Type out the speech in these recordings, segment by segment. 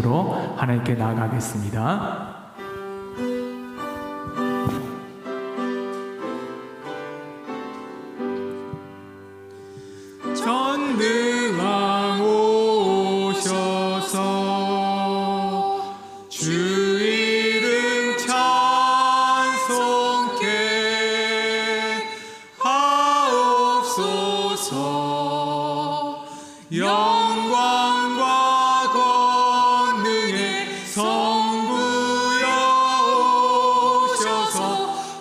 말씀으로 하나님께 나아가겠습니다. 전능왕 오셔서 주 이름 찬송케 하옵소서. 영광과 권능의 성부여 오셔서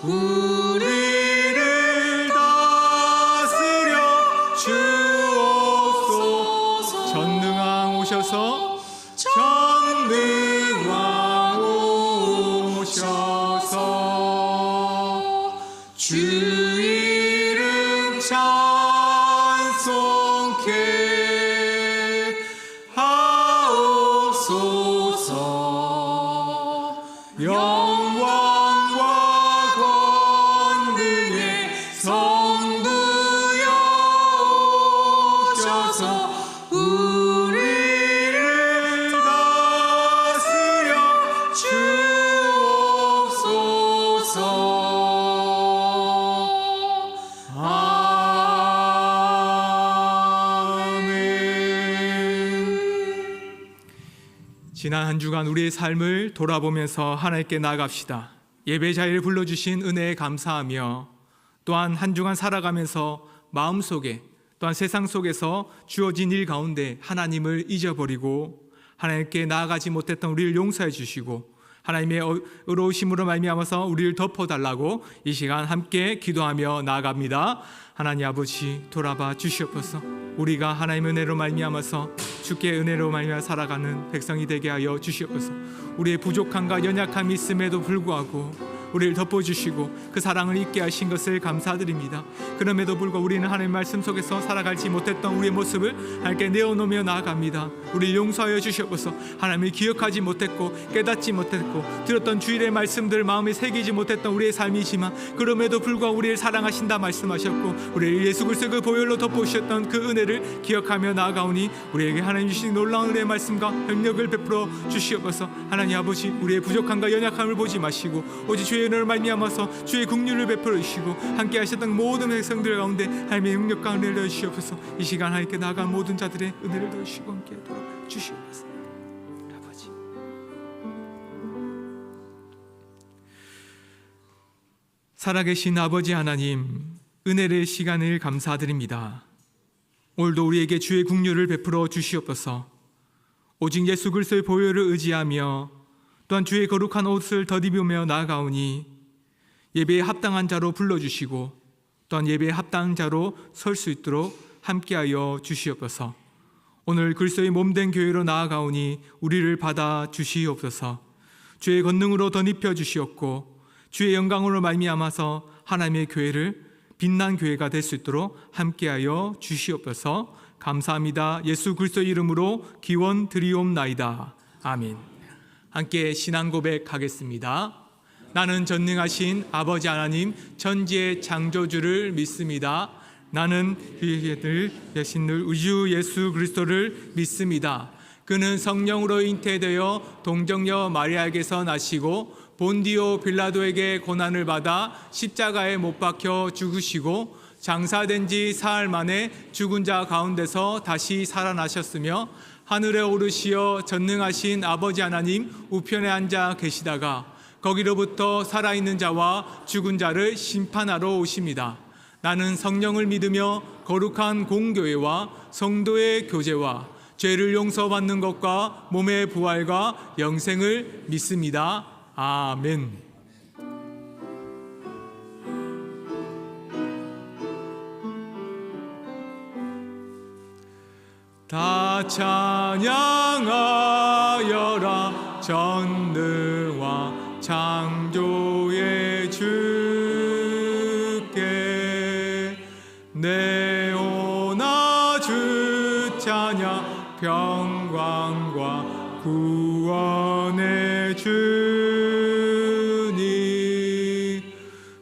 우리를 다스려 주옵소서. 전능왕 오셔서 전능왕 오셔서 주 이름 찬송케 하옵소서. 영광과 권능의 성부여 오셔서 우리를 다스려 주옵소서. 지난 한 주간 우리의 삶을 돌아보면서 하나님께 나아갑시다. 예배 자리를 불러주신 은혜에 감사하며 또한 한 주간 살아가면서 마음속에 또한 세상 속에서 주어진 일 가운데 하나님을 잊어버리고 하나님께 나아가지 못했던 우리를 용서해 주시고 하나님의 의로우심으로 말미암아서 우리를 덮어달라고 이 시간 함께 기도하며 나아갑니다. 하나님 아버지 돌아봐 주시옵소서. 우리가 하나님의 은혜로 말미암아서 주께 은혜로 말미암아 살아가는 백성이 되게 하여 주시옵소서. 우리의 부족함과 연약함이 있음에도 불구하고 우리를 덮어주시고 그 사랑을 잊게 하신 것을 감사드립니다. 그럼에도 불구하고 우리는 하나님의 말씀 속에서 살아가지 못했던 우리의 모습을 하나님께 내어놓으며 나아갑니다. 우리를 용서하여 주시옵소서. 하나님을 기억하지 못했고 깨닫지 못했고 들었던 주일의 말씀들을 마음에 새기지 못했던 우리의 삶이지만 그럼에도 불구하고 우리를 사랑하신다 말씀하셨고 우리를 예수 그리스도의 그 보혈로 덮어주셨던 그 은혜를 기억하며 나아가오니 우리에게 하나님 주신 놀라운 은혜의 말씀과 능력을 베풀어 주시옵소서. 하나님 아버지 우리의 부족함과 연약함을 보지 마시고 오직 주의 은혜로 말미암아서 주의 긍휼을 베풀어 주시고 함께 하셨던 모든 백성들 가운데 하나님의 능력과 은혜를 더주시옵소서. 이 시간 하나님께 나아간 모든 자들의 은혜를 더주시고 함께 돌아주시옵소서. 아버지 살아계신 아버지 하나님 은혜의 시간을 감사드립니다. 오늘도 우리에게 주의 긍휼을 베풀어 주시옵소서. 오직 예수 그리스도의 보혈을 의지하며 또한 주의 거룩한 옷을 덧입으며 나아가오니 예배에 합당한 자로 불러주시고 또한 예배에 합당한 자로 설 수 있도록 함께하여 주시옵소서. 오늘 그리스도의 몸된 교회로 나아가오니 우리를 받아 주시옵소서. 주의 권능으로 덧입혀 주시옵고 주의 영광으로 말미암아서 하나님의 교회를 빛난 교회가 될 수 있도록 함께하여 주시옵소서. 감사합니다. 예수 그리스도의 이름으로 기원 드리옵나이다. 아멘. 함께 신앙 고백하겠습니다. 나는 전능하신 아버지 하나님 천지의 창조주를 믿습니다. 나는 그의 대신 우주 예수 그리스도를 믿습니다. 그는 성령으로 잉태되어 동정녀 마리아에게서 나시고 본디오 빌라도에게 고난을 받아 십자가에 못 박혀 죽으시고 장사된 지 사흘 만에 죽은 자 가운데서 다시 살아나셨으며 하늘에 오르시어 전능하신 아버지 하나님 우편에 앉아 계시다가 거기로부터 살아있는 자와 죽은 자를 심판하러 오십니다. 나는 성령을 믿으며 거룩한 공교회와 성도의 교제와 죄를 용서받는 것과 몸의 부활과 영생을 믿습니다. 아멘. 다 찬양하여라 전능왕 창조의 주께 내오나 주 찬양 평강과 구원의 주니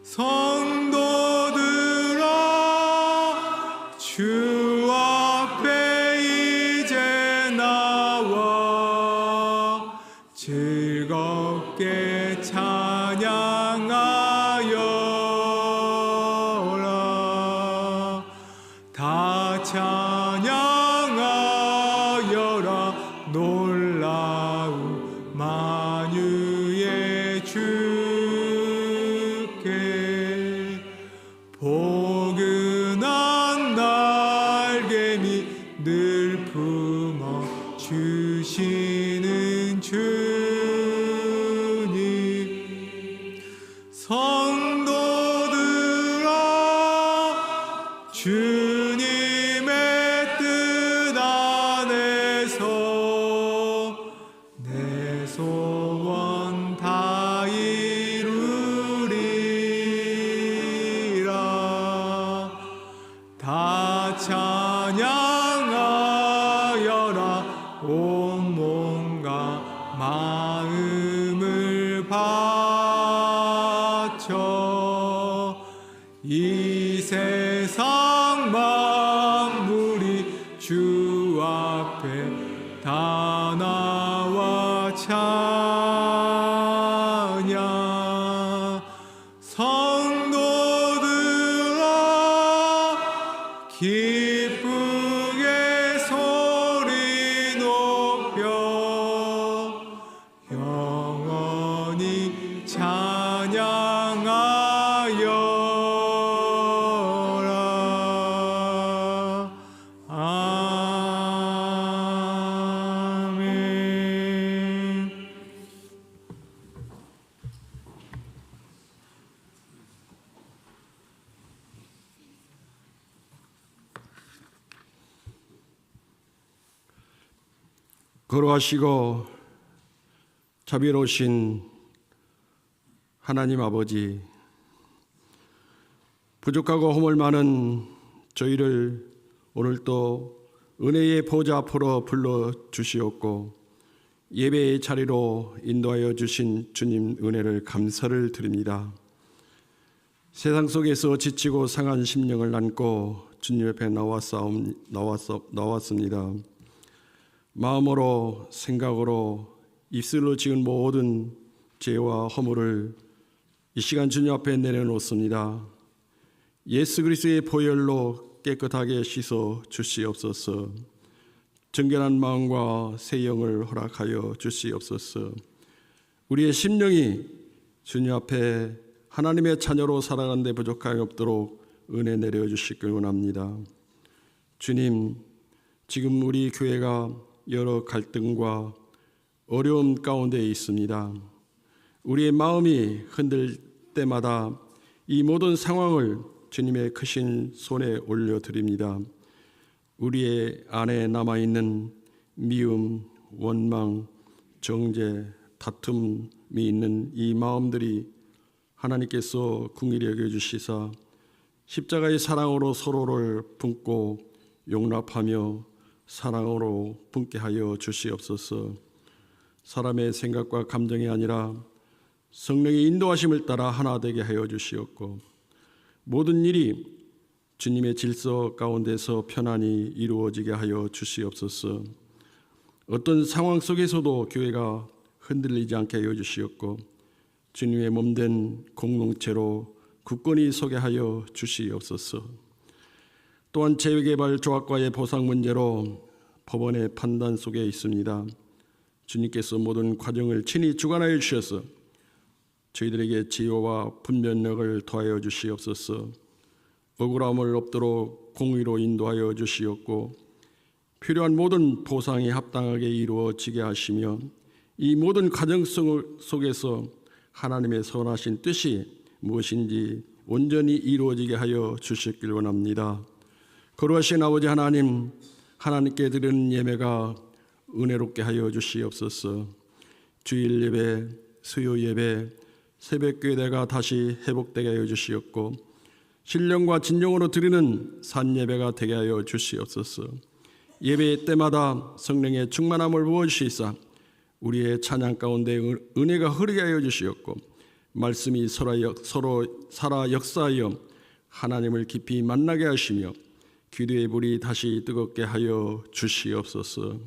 성도들아 주 앞에 이제 나와 즐겁게 찬양하여라. 다 찬양하여라. 놀라운 만유의 주께 포근한 날개미 늘 품어 주시는 주님. 성도들아, 주님의 뜻 안에서 내 소원 다 이루리라. 다 찬양하여라. 온 몸과 마음을 바쳐 이 세상 만물이 주 앞에 다 나와 찬양. 성도들아, 기쁘게 소리 높여 영원히 찬양하여라. 아멘. 거룩하시고 자비로우신 하나님 아버지, 부족하고 허물 많은 저희를 오늘 또 은혜의 보좌 앞으로 불러주시옵고 예배의 자리로 인도하여 주신 주님 은혜를 감사를 드립니다. 세상 속에서 지치고 상한 심령을 안고 주님 옆에 나왔습니다. 마음으로, 생각으로, 입술로 지은 모든 죄와 허물을 이 시간 주님 앞에 내려놓습니다. 예수 그리스도의 보혈로 깨끗하게 씻어 주시옵소서. 정결한 마음과 새 영을 허락하여 주시옵소서. 우리의 심령이 주님 앞에 하나님의 자녀로 살아가는 데 부족함이 없도록 은혜 내려주시길 원합니다. 주님, 지금 우리 교회가 여러 갈등과 어려움 가운데 있습니다. 우리의 마음이 흔들 때마다 이 모든 상황을 주님의 크신 손에 올려드립니다. 우리의 안에 남아있는 미움, 원망, 정죄, 다툼이 있는 이 마음들이 하나님께서 긍휼히 여겨주시사 십자가의 사랑으로 서로를 품고 용납하며 사랑으로 품게 하여 주시옵소서. 사람의 생각과 감정이 아니라 성령의 인도하심을 따라 하나 되게 하여 주시옵고 모든 일이 주님의 질서 가운데서 편안히 이루어지게 하여 주시옵소서. 어떤 상황 속에서도 교회가 흔들리지 않게 하여 주시옵고 주님의 몸된 공동체로 굳건히 서게 하여 주시옵소서. 또한 재개발 조합과의 보상 문제로 법원의 판단 속에 있습니다. 주님께서 모든 과정을 친히 주관하여 주셔서 저희들에게 지혜와 분별력을 더하여 주시옵소서. 억울함을 없도록 공의로 인도하여 주시옵고 필요한 모든 보상이 합당하게 이루어지게 하시며 이 모든 과정 속에서 하나님의 선하신 뜻이 무엇인지 온전히 이루어지게 하여 주시길 원합니다. 거룩하신 아버지 하나님, 하나님께 드리는 예배가 은혜롭게 하여 주시옵소서. 주일 예배, 수요 예배, 새벽기도가 다시 회복되게 하여 주시옵고 신령과 진정으로 드리는 산예배가 되게 하여 주시옵소서. 예배 때마다 성령의 충만함을 부어주시사 우리의 찬양 가운데 은혜가 흐르게 하여 주시옵고 말씀이 서로 살아 역사하여 하나님을 깊이 만나게 하시며 기도의 불이 다시 뜨겁게 하여 주시옵소서.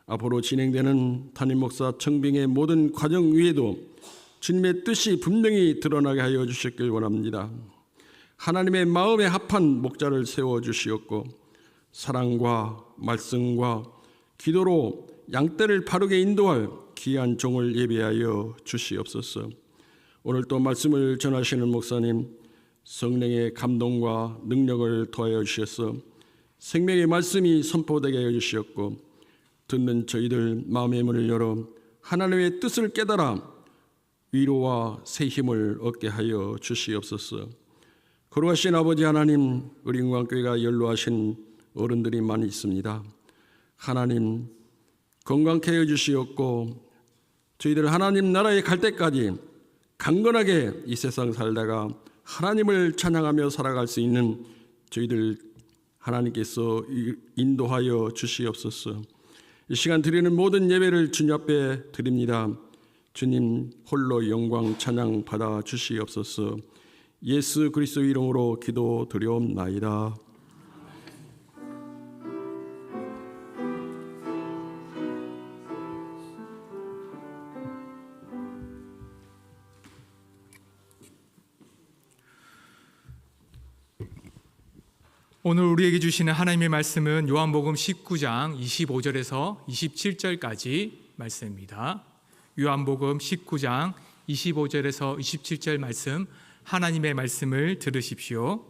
앞으로 진행되는 담임 목사 청빙의 모든 과정 위에도 주님의 뜻이 분명히 드러나게 하여 주셨길 원합니다. 하나님의 마음에 합한 목자를 세워 주시었고 사랑과 말씀과 기도로 양떼를 바르게 인도할 귀한 종을 예비하여 주시옵소서. 오늘 또 말씀을 전하시는 목사님 성령의 감동과 능력을 더하여 주셔서 생명의 말씀이 선포되게 하여 주시었고 듣는 저희들 마음의 문을 열어 하나님의 뜻을 깨달아 위로와 새 힘을 얻게 하여 주시옵소서. 거룩하신 아버지 하나님, 우리 영광교회가 연로하신 어른들이 많이 있습니다. 하나님 건강케 하여 주시었고 저희들 하나님 나라에 갈 때까지 강건하게 이 세상 살다가 하나님을 찬양하며 살아갈 수 있는 저희들 하나님께서 인도하여 주시옵소서. 이 시간 드리는 모든 예배를 주님 앞에 드립니다. 주님 홀로 영광 찬양 받아 주시옵소서. 예수 그리스도 이름으로 기도드리옵나이다. 오늘 우리에게 주시는 하나님의 말씀은 요한복음 19장 25절에서 27절까지 말씀입니다. 요한복음 19장 25절에서 27절 말씀, 하나님의 말씀을 들으십시오.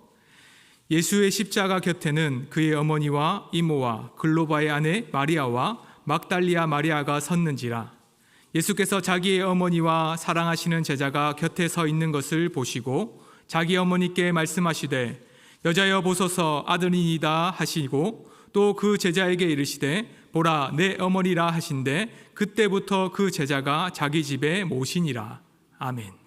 예수의 십자가 곁에는 그의 어머니와 이모와 글로바의 아내 마리아와 막달리아 마리아가 섰는지라. 예수께서 자기의 어머니와 사랑하시는 제자가 곁에 서 있는 것을 보시고 자기 어머니께 말씀하시되 여자여 보소서 아들이니이다 하시고 또 그 제자에게 이르시되 보라 내 어머니라 하신대 그때부터 그 제자가 자기 집에 모시니라. 아멘.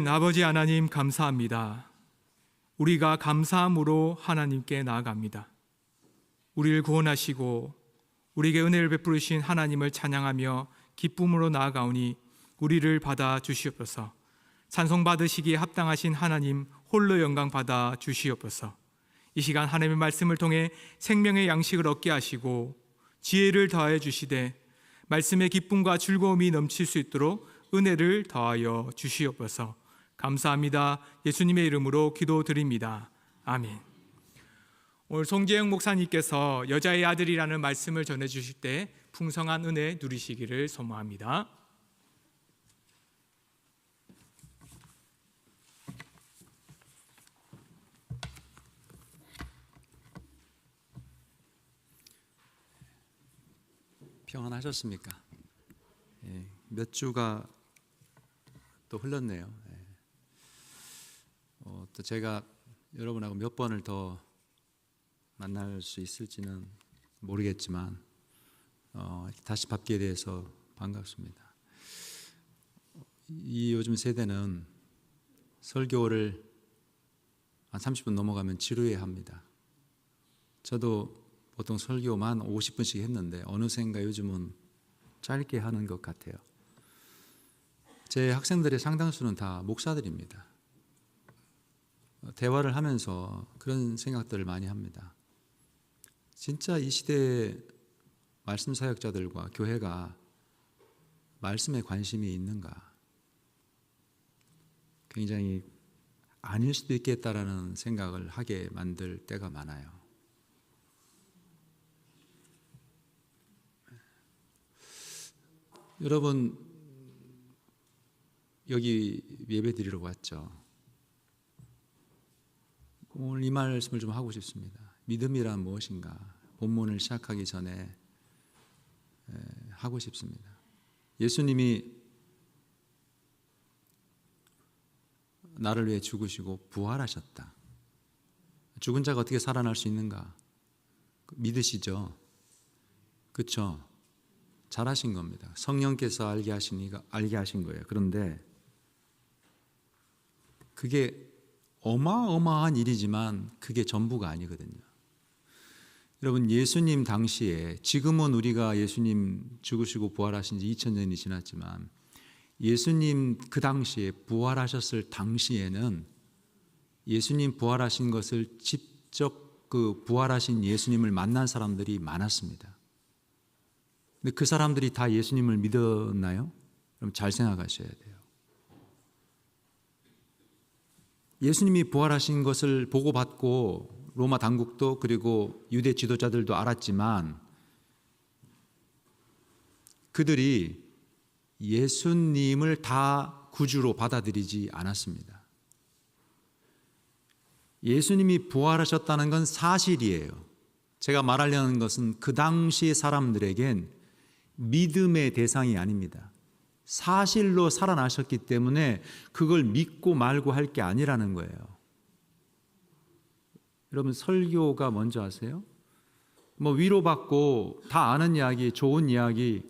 아버지 하나님 감사합니다. 우리가 감사함으로 하나님께 나아갑니다. 우리를 구원하시고 우리에게 은혜를 베푸신 하나님을 찬양하며 기쁨으로 나아가오니 우리를 받아 주시옵소서. 찬송 받으시기에 합당하신 하나님 홀로 영광 받아 주시옵소서. 이 시간 하나님의 말씀을 통해 생명의 양식을 얻게 하시고 지혜를 더하여 주시되 말씀의 기쁨과 즐거움이 넘칠 수 있도록 은혜를 더하여 주시옵소서. 감사합니다. 예수님의 이름으로 기도드립니다. 아멘. 오늘 송재영 목사님께서 여자의 아들이라는 말씀을 전해주실 때 풍성한 은혜 누리시기를 소망합니다. 평안하셨습니까? 몇 주가 또 흘렀네요. 또 제가 여러분하고 몇 번을 더 만날 수 있을지는 모르겠지만 다시 뵙게 돼서 반갑습니다. 이 요즘 세대는 설교를 한 30분 넘어가면 지루해 합니다. 저도 보통 설교만 50분씩 했는데 어느샌가 요즘은 짧게 하는 것 같아요. 제 학생들의 상당수는 다 목사들입니다. 대화를 하면서 그런 생각들을 많이 합니다. 진짜 이 시대의 말씀 사역자들과 교회가 말씀에 관심이 있는가? 굉장히 아닐 수도 있겠다라는 생각을 하게 만들 때가 많아요. 여러분 여기 예배 드리러 왔죠. 오늘 이 말씀을 좀 하고 싶습니다. 믿음이란 무엇인가? 본문을 시작하기 전에 하고 싶습니다. 예수님이 나를 위해 죽으시고 부활하셨다. 죽은 자가 어떻게 살아날 수 있는가? 믿으시죠? 그렇죠? 잘하신 겁니다. 성령께서 알게 하신 거예요. 그런데 그게 어마어마한 일이지만 그게 전부가 아니거든요. 여러분 예수님 당시에 지금은 우리가 예수님 죽으시고 부활하신 지 2000년이 지났지만 예수님 그 당시에 부활하셨을 당시에는 예수님 부활하신 것을 직접 그 부활하신 예수님을 만난 사람들이 많았습니다. 근데 그 사람들이 다 예수님을 믿었나요? 그럼 잘 생각하셔야 돼요. 예수님이 부활하신 것을 보고받고 로마 당국도 그리고 유대 지도자들도 알았지만 그들이 예수님을 다 구주로 받아들이지 않았습니다. 예수님이 부활하셨다는 건 사실이에요. 제가 말하려는 것은 그 당시 사람들에겐 믿음의 대상이 아닙니다. 사실로 살아나셨기 때문에 그걸 믿고 말고 할 게 아니라는 거예요. 여러분 설교가 뭔지 아세요? 뭐 위로받고 다 아는 이야기, 좋은 이야기.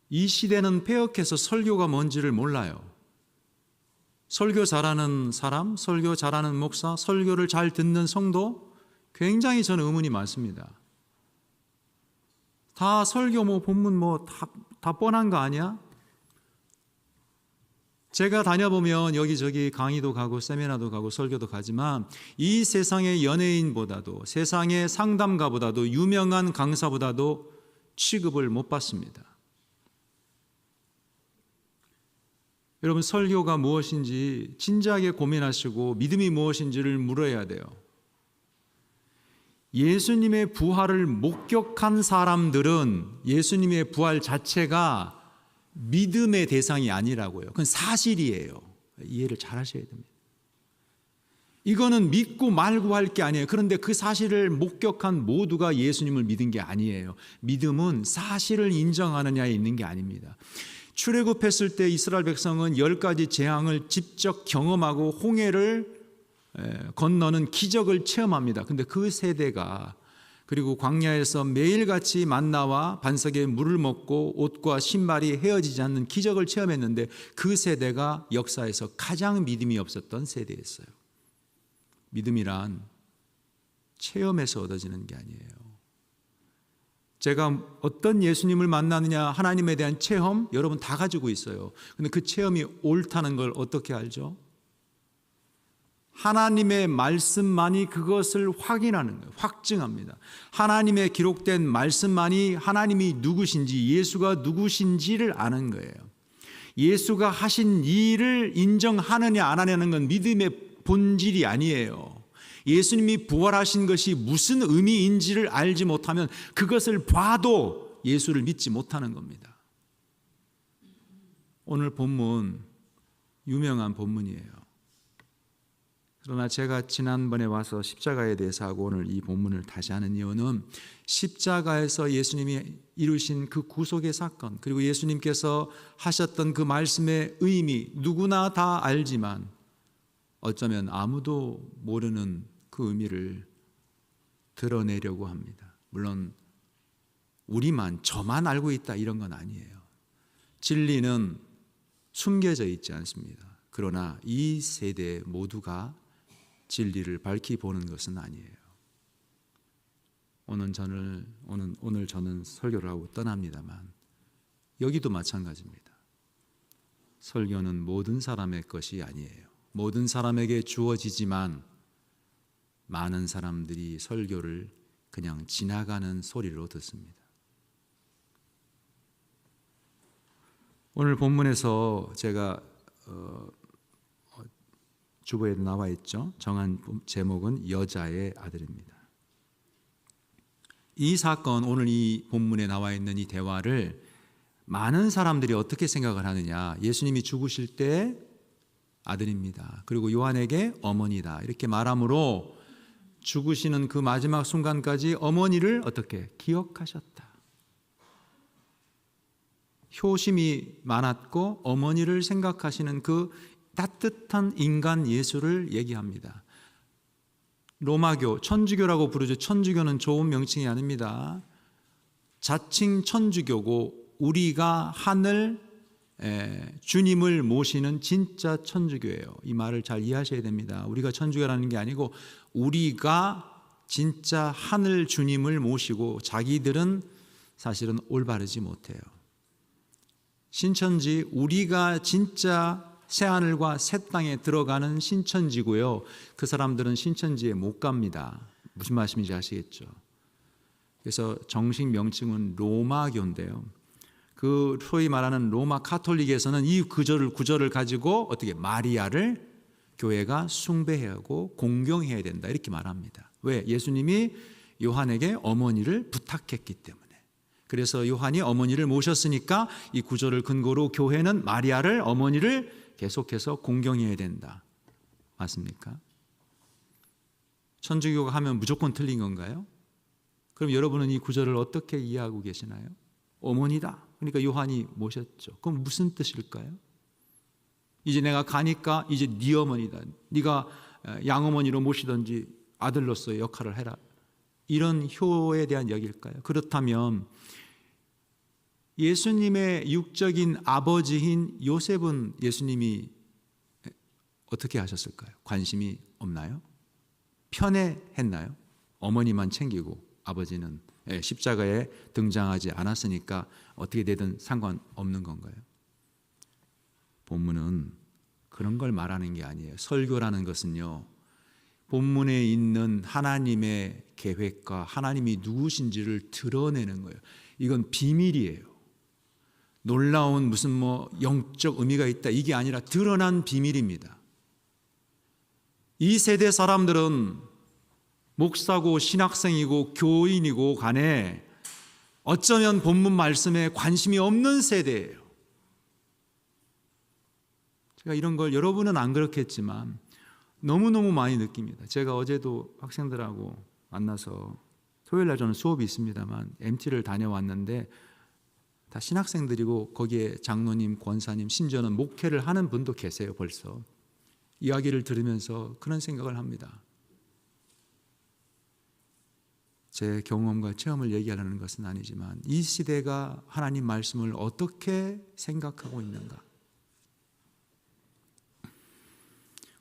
이 시대는 폐역해서 설교가 뭔지를 몰라요. 설교 잘하는 사람, 설교 잘하는 목사, 설교를 잘 듣는 성도 굉장히 저는 의문이 많습니다. 다 설교 뭐 본문 뭐 다 뻔한 거 아니야? 제가 다녀보면 여기저기 강의도 가고 세미나도 가고 설교도 가지만 이 세상의 연예인보다도 세상의 상담가보다도 유명한 강사보다도 취급을 못 받습니다. 여러분 설교가 무엇인지 진지하게 고민하시고 믿음이 무엇인지를 물어야 돼요. 예수님의 부활을 목격한 사람들은 예수님의 부활 자체가 믿음의 대상이 아니라고요. 그건 사실이에요. 이해를 잘 하셔야 됩니다. 이거는 믿고 말고 할 게 아니에요. 그런데 그 사실을 목격한 모두가 예수님을 믿은 게 아니에요. 믿음은 사실을 인정하느냐에 있는 게 아닙니다. 출애굽했을 때 이스라엘 백성은 10가지 재앙을 직접 경험하고 홍해를 건너는 기적을 체험합니다. 근데 그 세대가 그리고 광야에서 매일같이 만나와 반석에 물을 먹고 옷과 신발이 헤어지지 않는 기적을 체험했는데 그 세대가 역사에서 가장 믿음이 없었던 세대였어요. 믿음이란 체험에서 얻어지는 게 아니에요. 제가 어떤 예수님을 만나느냐, 하나님에 대한 체험, 여러분 다 가지고 있어요. 근데 그 체험이 옳다는 걸 어떻게 알죠? 하나님의 말씀만이 그것을 확인하는 거예요. 확증합니다. 하나님의 기록된 말씀만이 하나님이 누구신지, 예수가 누구신지를 아는 거예요. 예수가 하신 일을 인정하느냐 안 하냐는 건 믿음의 본질이 아니에요. 예수님이 부활하신 것이 무슨 의미인지를 알지 못하면 그것을 봐도 예수를 믿지 못하는 겁니다. 오늘 본문 유명한 본문이에요. 그러나 제가 지난번에 와서 십자가에 대해서 하고 오늘 이 본문을 다시 하는 이유는 십자가에서 예수님이 이루신 그 구속의 사건, 그리고 예수님께서 하셨던 그 말씀의 의미, 누구나 다 알지만 어쩌면 아무도 모르는 그 의미를 드러내려고 합니다. 물론 우리만, 저만 알고 있다 이런 건 아니에요. 진리는 숨겨져 있지 않습니다. 그러나 이 세대 모두가 진리를 밝히 보는 것은 아니에요. 오늘 저는 설교를 하고 떠납니다만 여기도 마찬가지입니다. 설교는 모든 사람의 것이 아니에요. 모든 사람에게 주어지지만 많은 사람들이 설교를 그냥 지나가는 소리로 듣습니다. 오늘 본문에서 제가 주보에도 나와 있죠. 정한 제목은 여자의 아들입니다. 이 사건, 오늘 이 본문에 나와 있는 이 대화를 많은 사람들이 어떻게 생각을 하느냐. 예수님이 죽으실 때 아들입니다. 그리고 요한에게 어머니다. 이렇게 말함으로 죽으시는 그 마지막 순간까지 어머니를 어떻게 기억하셨다. 효심이 많았고 어머니를 생각하시는 그 따뜻한 인간 예수를 얘기합니다. 로마교, 천주교라고 부르죠. 천주교는 좋은 명칭이 아닙니다. 자칭 천주교고 우리가 하늘 주님을 모시는 진짜 천주교예요. 이 말을 잘 이해하셔야 됩니다. 우리가 천주교라는 게 아니고 우리가 진짜 하늘 주님을 모시고 자기들은 사실은 올바르지 못해요. 신천지, 우리가 진짜 새하늘과 새 땅에 들어가는 신천지고요. 그 사람들은 신천지에 못 갑니다. 무슨 말씀인지 아시겠죠? 그래서 정식 명칭은 로마교인데요. 그 소위 말하는 로마 카톨릭에서는 이 구절을 가지고 어떻게 마리아를 교회가 숭배해야 하고 공경해야 된다 이렇게 말합니다. 왜? 예수님이 요한에게 어머니를 부탁했기 때문에. 그래서 요한이 어머니를 모셨으니까 이 구절을 근거로 교회는 마리아를, 어머니를 계속해서 공경해야 된다. 맞습니까? 천주교가 하면 무조건 틀린 건가요? 그럼 여러분은 이 구절을 어떻게 이해하고 계시나요? 어머니다. 그러니까 요한이 모셨죠. 그럼 무슨 뜻일까요? 이제 내가 가니까 이제 네 어머니다. 네가 양어머니로 모시든지 아들로서의 역할을 해라. 이런 효에 대한 이야기일까요? 그렇다면 예수님의 육적인 아버지인 요셉은 예수님이 어떻게 하셨을까요? 관심이 없나요? 편애했나요? 어머니만 챙기고 아버지는 십자가에 등장하지 않았으니까 어떻게 되든 상관없는 건가요? 본문은 그런 걸 말하는 게 아니에요. 설교라는 것은요, 본문에 있는 하나님의 계획과 하나님이 누구신지를 드러내는 거예요. 이건 비밀이에요. 놀라운 무슨 영적 의미가 있다 이게 아니라 드러난 비밀입니다. 이 세대 사람들은 목사고 신학생이고 교인이고 간에 어쩌면 본문 말씀에 관심이 없는 세대예요. 제가 이런 걸, 여러분은 안 그렇겠지만 너무너무 많이 느낍니다. 제가 어제도 학생들하고 만나서, 토요일 날 저는 수업이 있습니다만 MT를 다녀왔는데 다 신학생들이고 거기에 장로님, 권사님, 심지어는 목회를 하는 분도 계세요. 벌써 이야기를 들으면서 그런 생각을 합니다. 제 경험과 체험을 얘기하려는 것은 아니지만 이 시대가 하나님 말씀을 어떻게 생각하고 있는가?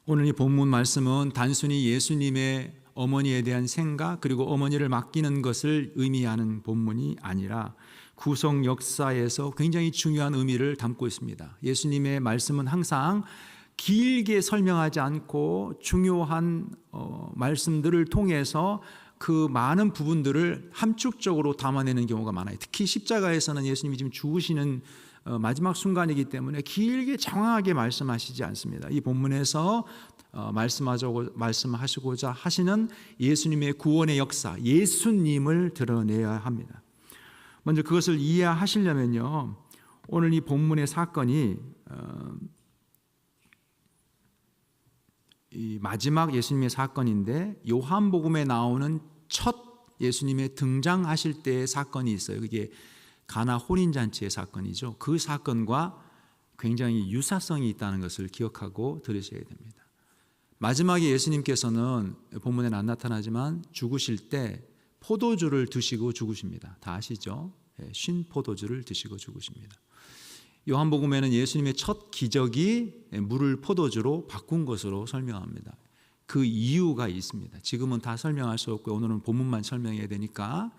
오늘 이 본문 말씀은 단순히 예수님의 어머니에 대한 생각 그리고 어머니를 맡기는 것을 의미하는 본문이 아니라 구속 역사에서 굉장히 중요한 의미를 담고 있습니다. 예수님의 말씀은 항상 길게 설명하지 않고 중요한 말씀들을 통해서 그 많은 부분들을 함축적으로 담아내는 경우가 많아요. 특히 십자가에서는 예수님이 지금 죽으시는 마지막 순간이기 때문에 길게 장황하게 말씀하시지 않습니다. 이 본문에서 말씀하시고자 하시는 예수님의 구원의 역사, 예수님을 드러내야 합니다. 먼저 그것을 이해하시려면요, 오늘 이 본문의 사건이 이 마지막 예수님의 사건인데 요한복음에 나오는 첫 예수님의 등장하실 때의 사건이 있어요. 그게 가나 혼인잔치의 사건이죠. 그 사건과 굉장히 유사성이 있다는 것을 기억하고 들으셔야 됩니다. 마지막에 예수님께서는 본문에는 안 나타나지만 죽으실 때 포도주를 드시고 죽으십니다. 다 아시죠? 쉰 포도주를 드시고 죽으십니다. 요한복음에는 예수님의 첫 기적이 물을 포도주로 바꾼 것으로 설명합니다. 그 이유가 있습니다. 지금은 다 설명할 수 없고 오늘은 본문만 설명해야 되니까,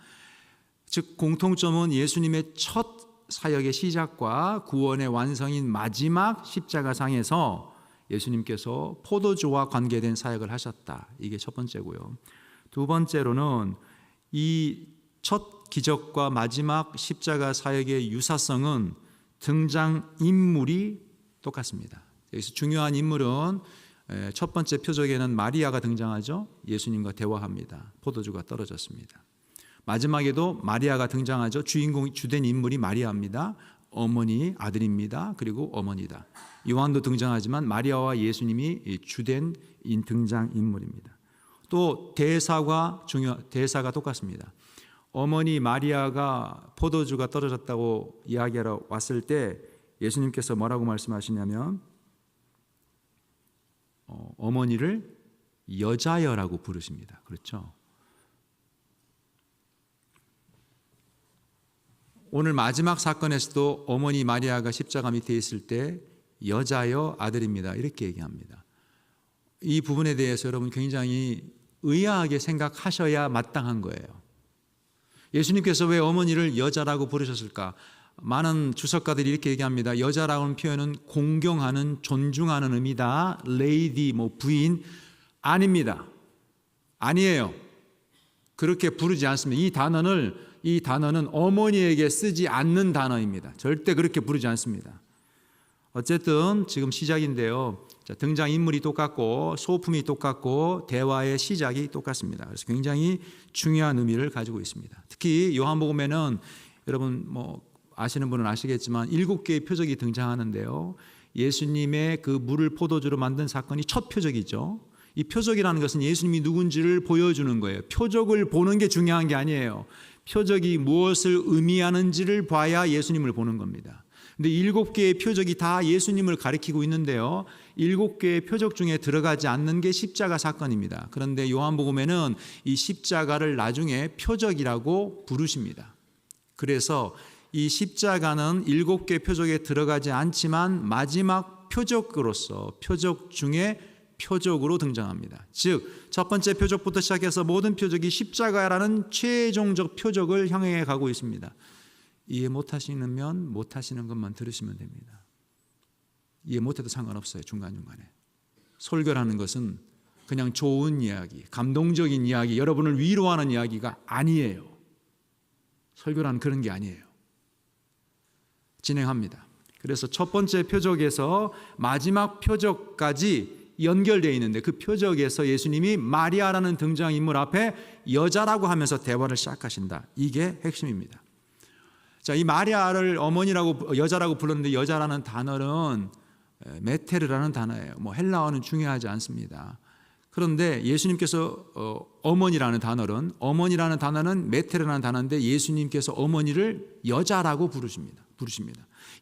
즉 공통점은 예수님의 첫 사역의 시작과 구원의 완성인 마지막 십자가상에서 예수님께서 포도주와 관계된 사역을 하셨다. 이게 첫 번째고요. 두 번째로는 이 첫 기적과 마지막 십자가 사역의 유사성은 등장 인물이 똑같습니다. 여기서 중요한 인물은 첫 번째 표적에는 마리아가 등장하죠. 예수님과 대화합니다. 포도주가 떨어졌습니다. 마지막에도 마리아가 등장하죠. 주된 인물이 마리아입니다. 어머니, 아들입니다. 그리고 어머니다. 요한도 등장하지만 마리아와 예수님이 주된 등장 인물입니다. 또 대사가 똑같습니다. 어머니 마리아가 포도주가 떨어졌다고 이야기하러 왔을 때 예수님께서 뭐라고 말씀하시냐면 어머니를 여자여라고 부르십니다. 그렇죠? 오늘 마지막 사건에서도 어머니 마리아가 십자가 밑에 있을 때 여자여 아들입니다. 이렇게 얘기합니다. 이 부분에 대해서 여러분 굉장히 의아하게 생각하셔야 마땅한 거예요. 예수님께서 왜 어머니를 여자라고 부르셨을까? 많은 주석가들이 이렇게 얘기합니다. 여자라는 표현은 공경하는, 존중하는 의미다. 레이디, 부인 아닙니다. 아니에요. 그렇게 부르지 않습니다. 이 단어는 어머니에게 쓰지 않는 단어입니다. 절대 그렇게 부르지 않습니다. 어쨌든 지금 시작인데요. 등장인물이 똑같고 소품이 똑같고 대화의 시작이 똑같습니다. 그래서 굉장히 중요한 의미를 가지고 있습니다. 특히 요한복음에는 여러분 아시는 분은 아시겠지만 7개의 표적이 등장하는데요. 예수님의 그 물을 포도주로 만든 사건이 첫 표적이죠. 이 표적이라는 것은 예수님이 누군지를 보여주는 거예요. 표적을 보는 게 중요한 게 아니에요. 표적이 무엇을 의미하는지를 봐야 예수님을 보는 겁니다. 근데 7개의 표적이 다 예수님을 가리키고 있는데요. 7개의 표적 중에 들어가지 않는 게 십자가 사건입니다. 그런데 요한복음에는 이 십자가를 나중에 표적이라고 부르십니다. 그래서 이 십자가는 7개 표적에 들어가지 않지만 마지막 표적으로서 표적 중에 표적으로 등장합니다. 즉, 첫 번째 표적부터 시작해서 모든 표적이 십자가라는 최종적 표적을 향해 가고 있습니다. 이해 못하시면 못하시는 것만 들으시면 됩니다. 이해 못해도 상관없어요. 중간중간에. 설교라는 것은 그냥 좋은 이야기, 감동적인 이야기, 여러분을 위로하는 이야기가 아니에요. 설교라는 그런 게 아니에요. 진행합니다. 그래서 첫 번째 표적에서 마지막 표적까지 연결되어 있는데 그 표적에서 예수님이 마리아라는 등장인물 앞에 여자라고 하면서 대화를 시작하신다. 이게 핵심입니다. 자, 이 마리아를 어머니라고 여자라고 불렀는데 여자라는 단어는 메테르라는 단어예요. 헬라어는 중요하지 않습니다. 그런데 예수님께서 어머니라는 단어는 메테르라는 단어인데 예수님께서 어머니를 여자라고 부르십니다.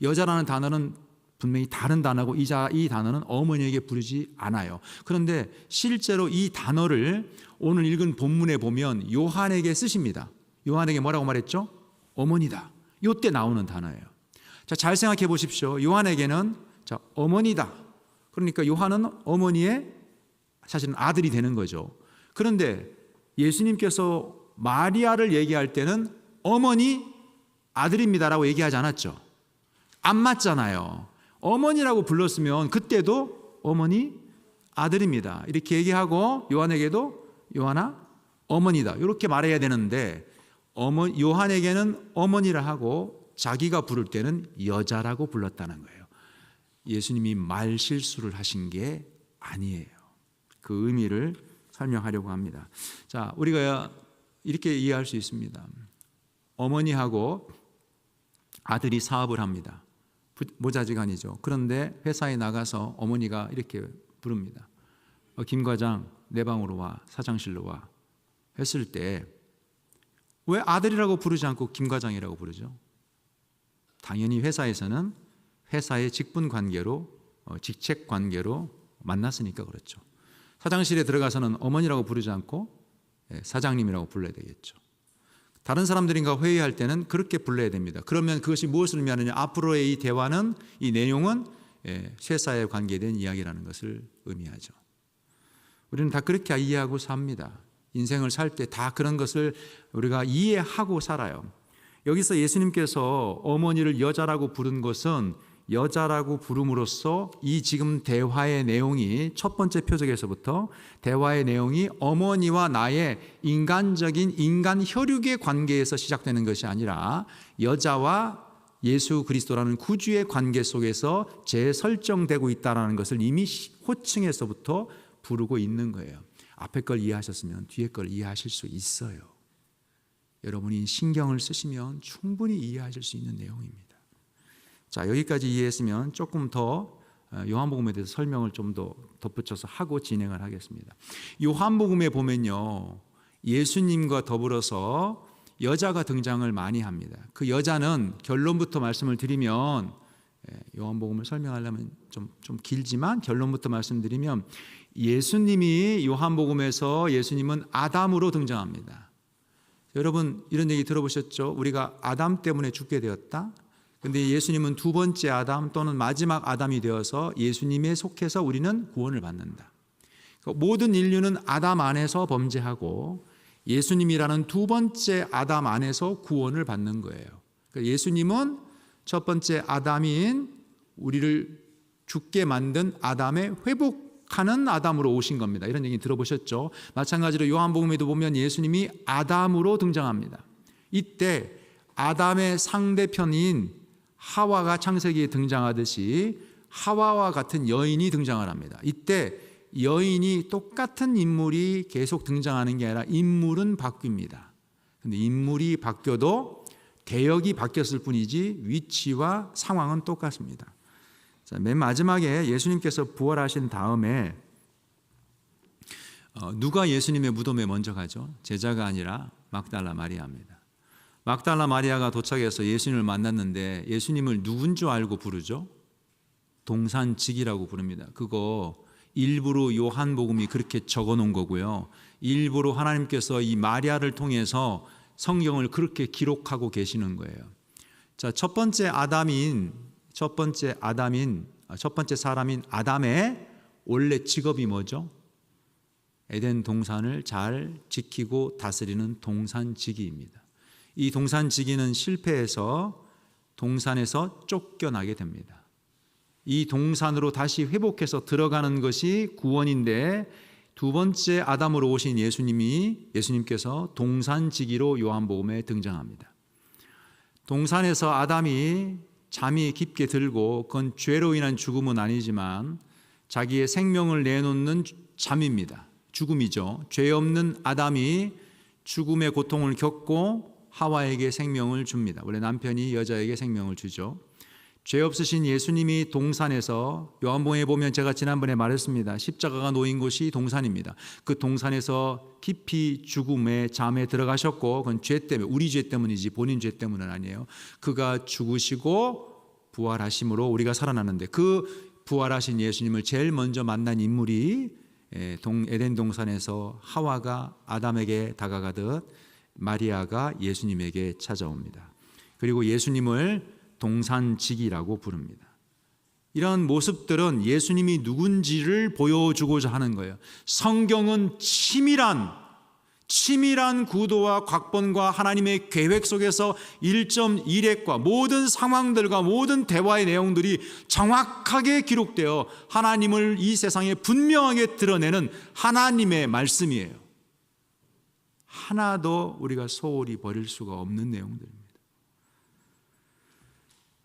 여자라는 단어는 분명히 다른 단어고 이 단어는 어머니에게 부르지 않아요. 그런데 실제로 이 단어를 오늘 읽은 본문에 보면 요한에게 쓰십니다. 요한에게 뭐라고 말했죠? 어머니다. 이때 나오는 단어예요. 자, 잘 생각해 보십시오. 요한에게는 어머니다. 그러니까 요한은 어머니의 사실은 아들이 되는 거죠. 그런데 예수님께서 마리아를 얘기할 때는 어머니 아들입니다라고 얘기하지 않았죠. 안 맞잖아요. 어머니라고 불렀으면 그때도 어머니 아들입니다 이렇게 얘기하고 요한에게도 요한아 어머니다 이렇게 말해야 되는데 요한에게는 어머니라 하고 자기가 부를 때는 여자라고 불렀다는 거예요. 예수님이 말 실수를 하신 게 아니에요. 그 의미를 설명하려고 합니다. 자, 우리가 이렇게 이해할 수 있습니다. 어머니하고 아들이 사업을 합니다. 모자지간이죠. 그런데 회사에 나가서 어머니가 이렇게 부릅니다. 김 과장 내 방으로 와, 사장실로 와 했을 때 왜 아들이라고 부르지 않고 김 과장이라고 부르죠? 당연히 회사에서는 회사의 직분 관계로 직책 관계로 만났으니까 그렇죠. 사장실에 들어가서는 어머니라고 부르지 않고 사장님이라고 불러야 되겠죠. 다른 사람들과 회의할 때는 그렇게 불러야 됩니다. 그러면 그것이 무엇을 의미하느냐? 앞으로의 이 대화는 이 내용은 회사에 관계된 이야기라는 것을 의미하죠. 우리는 다 그렇게 이해하고 삽니다. 인생을 살 때 다 그런 것을 우리가 이해하고 살아요. 여기서 예수님께서 어머니를 여자라고 부른 것은 여자라고 부름으로써 이 지금 대화의 내용이 첫 번째 표적에서부터 대화의 내용이 어머니와 나의 인간적인 인간 혈육의 관계에서 시작되는 것이 아니라 여자와 예수 그리스도라는 구주의 관계 속에서 재설정되고 있다는 것을 이미 호칭에서부터 부르고 있는 거예요. 앞에 걸 이해하셨으면 뒤에 걸 이해하실 수 있어요. 여러분이 신경을 쓰시면 충분히 이해하실 수 있는 내용입니다. 자, 여기까지 이해했으면 조금 더 요한복음에 대해서 설명을 좀 더 덧붙여서 하고 진행을 하겠습니다. 요한복음에 보면요, 예수님과 더불어서 여자가 등장을 많이 합니다. 그 여자는 결론부터 말씀을 드리면 요한복음을 설명하려면 좀 길지만 결론부터 말씀드리면 예수님이 요한복음에서 예수님은 아담으로 등장합니다. 여러분 이런 얘기 들어보셨죠? 우리가 아담 때문에 죽게 되었다. 그런데 예수님은 두 번째 아담 또는 마지막 아담이 되어서 예수님에 속해서 우리는 구원을 받는다. 모든 인류는 아담 안에서 범죄하고 예수님이라는 두 번째 아담 안에서 구원을 받는 거예요. 예수님은 첫 번째 아담인 우리를 죽게 만든 아담의 회복하는 아담으로 오신 겁니다. 이런 얘기 들어보셨죠? 마찬가지로 요한복음에도 보면 예수님이 아담으로 등장합니다. 이때 아담의 상대편인 하와가 창세기에 등장하듯이 하와와 같은 여인이 등장을 합니다. 이때 여인이 똑같은 인물이 계속 등장하는 게 아니라 인물은 바뀝니다. 그런데 인물이 바뀌어도 대역이 바뀌었을 뿐이지 위치와 상황은 똑같습니다. 자, 맨 마지막에 예수님께서 부활하신 다음에 누가 예수님의 무덤에 먼저 가죠? 제자가 아니라 막달라 마리아입니다. 막달라 마리아가 도착해서 예수님을 만났는데 예수님을 누군 줄 알고 부르죠? 동산직이라고 부릅니다. 그거 일부러 요한복음이 그렇게 적어놓은 거고요. 일부러 하나님께서 이 마리아를 통해서 성경을 그렇게 기록하고 계시는 거예요. 자, 첫 번째 사람인 아담의 원래 직업이 뭐죠? 에덴 동산을 잘 지키고 다스리는 동산지기입니다. 이 동산지기는 실패해서 동산에서 쫓겨나게 됩니다. 이 동산으로 다시 회복해서 들어가는 것이 구원인데 두 번째 아담으로 오신 예수님께서 동산지기로 요한복음에 등장합니다. 동산에서 아담이 잠이 깊게 들고 그건 죄로 인한 죽음은 아니지만 자기의 생명을 내놓는 잠입니다. 죽음이죠. 죄 없는 아담이 죽음의 고통을 겪고 하와에게 생명을 줍니다. 원래 남편이 여자에게 생명을 주죠. 죄 없으신 예수님이 동산에서 요한복음에 보면 제가 지난번에 말했습니다. 십자가가 놓인 곳이 동산입니다. 그 동산에서 깊이 죽음의 잠에 들어가셨고 그건 죄 때문에 우리 죄 때문이지 본인 죄 때문은 아니에요. 그가 죽으시고 부활하심으로 우리가 살아나는데 그 부활하신 예수님을 제일 먼저 만난 인물이 에덴 동산에서 하와가 아담에게 다가가듯 마리아가 예수님에게 찾아옵니다. 그리고 예수님을 동산지기라고 부릅니다. 이런 모습들은 예수님이 누군지를 보여주고자 하는 거예요. 성경은 치밀한 구도와 각본과 하나님의 계획 속에서 1.1핵과 모든 상황들과 모든 대화의 내용들이 정확하게 기록되어 하나님을 이 세상에 분명하게 드러내는 하나님의 말씀이에요. 하나도 우리가 소홀히 버릴 수가 없는 내용들입니다.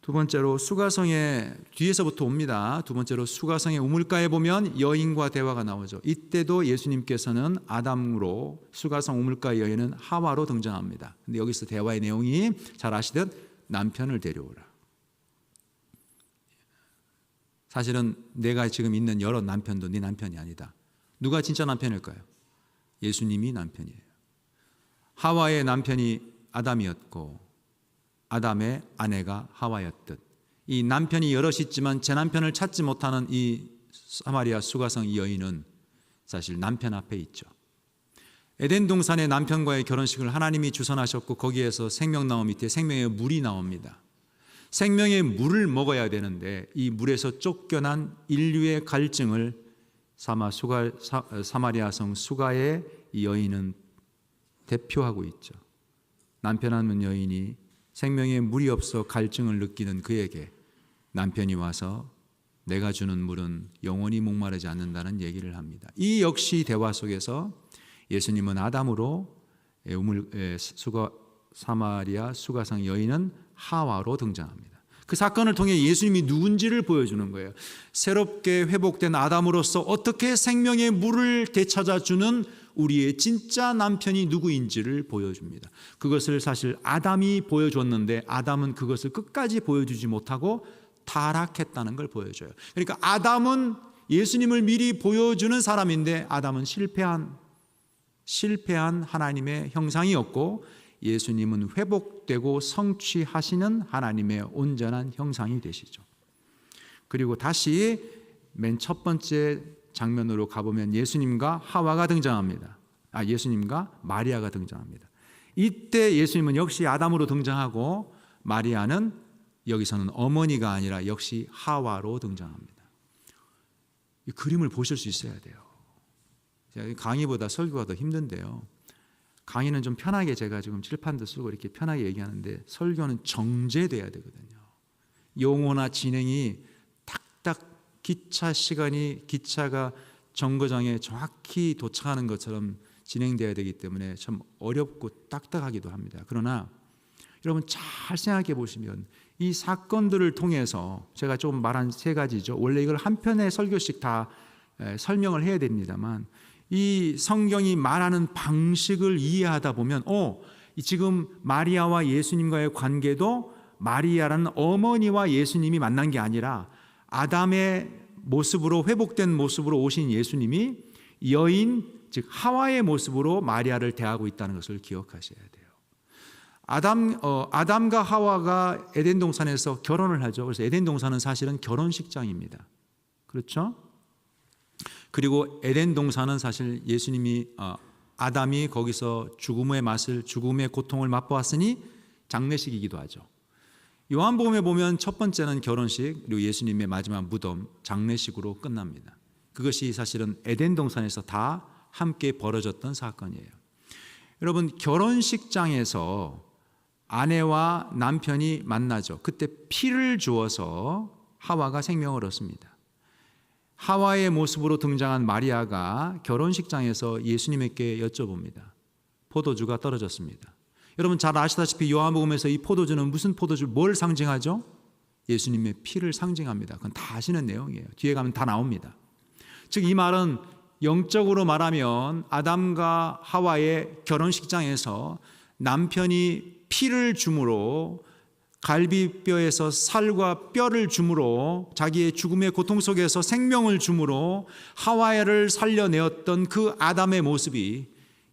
두 번째로 수가성의 뒤에서부터 옵니다. 두 번째로 수가성의 우물가에 보면 여인과 대화가 나오죠. 이때도 예수님께서는 아담으로 수가성 우물가 여인은 하와로 등장합니다. 근데 여기서 대화의 내용이 잘 아시듯 남편을 데려오라. 사실은 내가 지금 있는 여러 남편도 네 남편이 아니다. 누가 진짜 남편일까요? 예수님이 남편이에요. 하와의 남편이 아담이었고 아담의 아내가 하와였듯 이 남편이 여럿이 있지만 제 남편을 찾지 못하는 이 사마리아 수가성 이 여인은 사실 남편 앞에 있죠. 에덴 동산의 남편과의 결혼식을 하나님이 주선하셨고 거기에서 생명나무 밑에 생명의 물이 나옵니다. 생명의 물을 먹어야 되는데 이 물에서 쫓겨난 인류의 갈증을 사마리아성 수가의 이 여인은 대표하고 있죠. 남편 없는 여인이 생명의 물이 없어 갈증을 느끼는 그에게 남편이 와서 내가 주는 물은 영원히 목마르지 않는다는 얘기를 합니다. 이 역시 대화 속에서 예수님은 아담으로 사마리아 수가성 여인은 하와로 등장합니다. 그 사건을 통해 예수님이 누군지를 보여주는 거예요. 새롭게 회복된 아담으로서 어떻게 생명의 물을 되찾아주는 우리의 진짜 남편이 누구인지를 보여줍니다. 그것을 사실 아담이 보여줬는데 아담은 그것을 끝까지 보여주지 못하고 타락했다는 걸 보여줘요. 그러니까 아담은 예수님을 미리 보여주는 사람인데 아담은 실패한 하나님의 형상이었고 예수님은 회복되고 성취하시는 하나님의 온전한 형상이 되시죠. 그리고 다시 맨 첫 번째 장면으로 가보면 예수님과 하와가 등장합니다. 예수님과 마리아가 등장합니다. 이때 예수님은 역시 아담으로 등장하고 마리아는 여기서는 어머니가 아니라 역시 하와로 등장합니다. 이 그림을 보실 수 있어야 돼요. 강의보다 설교가 더 힘든데요. 강의는 좀 편하게 제가 지금 칠판도 쓰고 이렇게 편하게 얘기하는데 설교는 정제돼야 되거든요. 용어나 진행이 탁탁 기차가 정거장에 정확히 도착하는 것처럼 진행돼야 되기 때문에 참 어렵고 딱딱하기도 합니다. 그러나 여러분 잘 생각해 보시면 이 사건들을 통해서 제가 조금 말한 세 가지죠. 원래 이걸 한 편의 설교씩 다 설명을 해야 됩니다만 이 성경이 말하는 방식을 이해하다 보면 지금 마리아와 예수님과의 관계도 마리아라는 어머니와 예수님이 만난 게 아니라 아담의 모습으로 회복된 모습으로 오신 예수님이 여인 즉 하와의 모습으로 마리아를 대하고 있다는 것을 기억하셔야 돼요. 아담과 하와가 에덴 동산에서 결혼을 하죠. 그래서 에덴 동산은 사실은 결혼식장입니다. 그렇죠? 그리고 에덴 동산은 사실 예수님이 아담이 거기서 죽음의 고통을 맛보았으니 장례식이기도 하죠. 요한복음에 보면 첫 번째는 결혼식 그리고 예수님의 마지막 무덤 장례식으로 끝납니다. 그것이 사실은 에덴 동산에서 다 함께 벌어졌던 사건이에요. 여러분 결혼식장에서 아내와 남편이 만나죠. 그때 피를 주어서 하와가 생명을 얻습니다. 하와의 모습으로 등장한 마리아가 결혼식장에서 예수님에게 여쭤봅니다. 포도주가 떨어졌습니다. 여러분 잘 아시다시피 요한복음에서 이 포도주는 무슨 포도주, 뭘 상징하죠? 예수님의 피를 상징합니다. 그건 다 아시는 내용이에요. 뒤에 가면 다 나옵니다. 즉 이 말은 영적으로 말하면 아담과 하와의 결혼식장에서 남편이 피를 줌으로 갈비뼈에서 살과 뼈를 줌으로 자기의 죽음의 고통 속에서 생명을 줌으로 하와를 살려내었던 그 아담의 모습이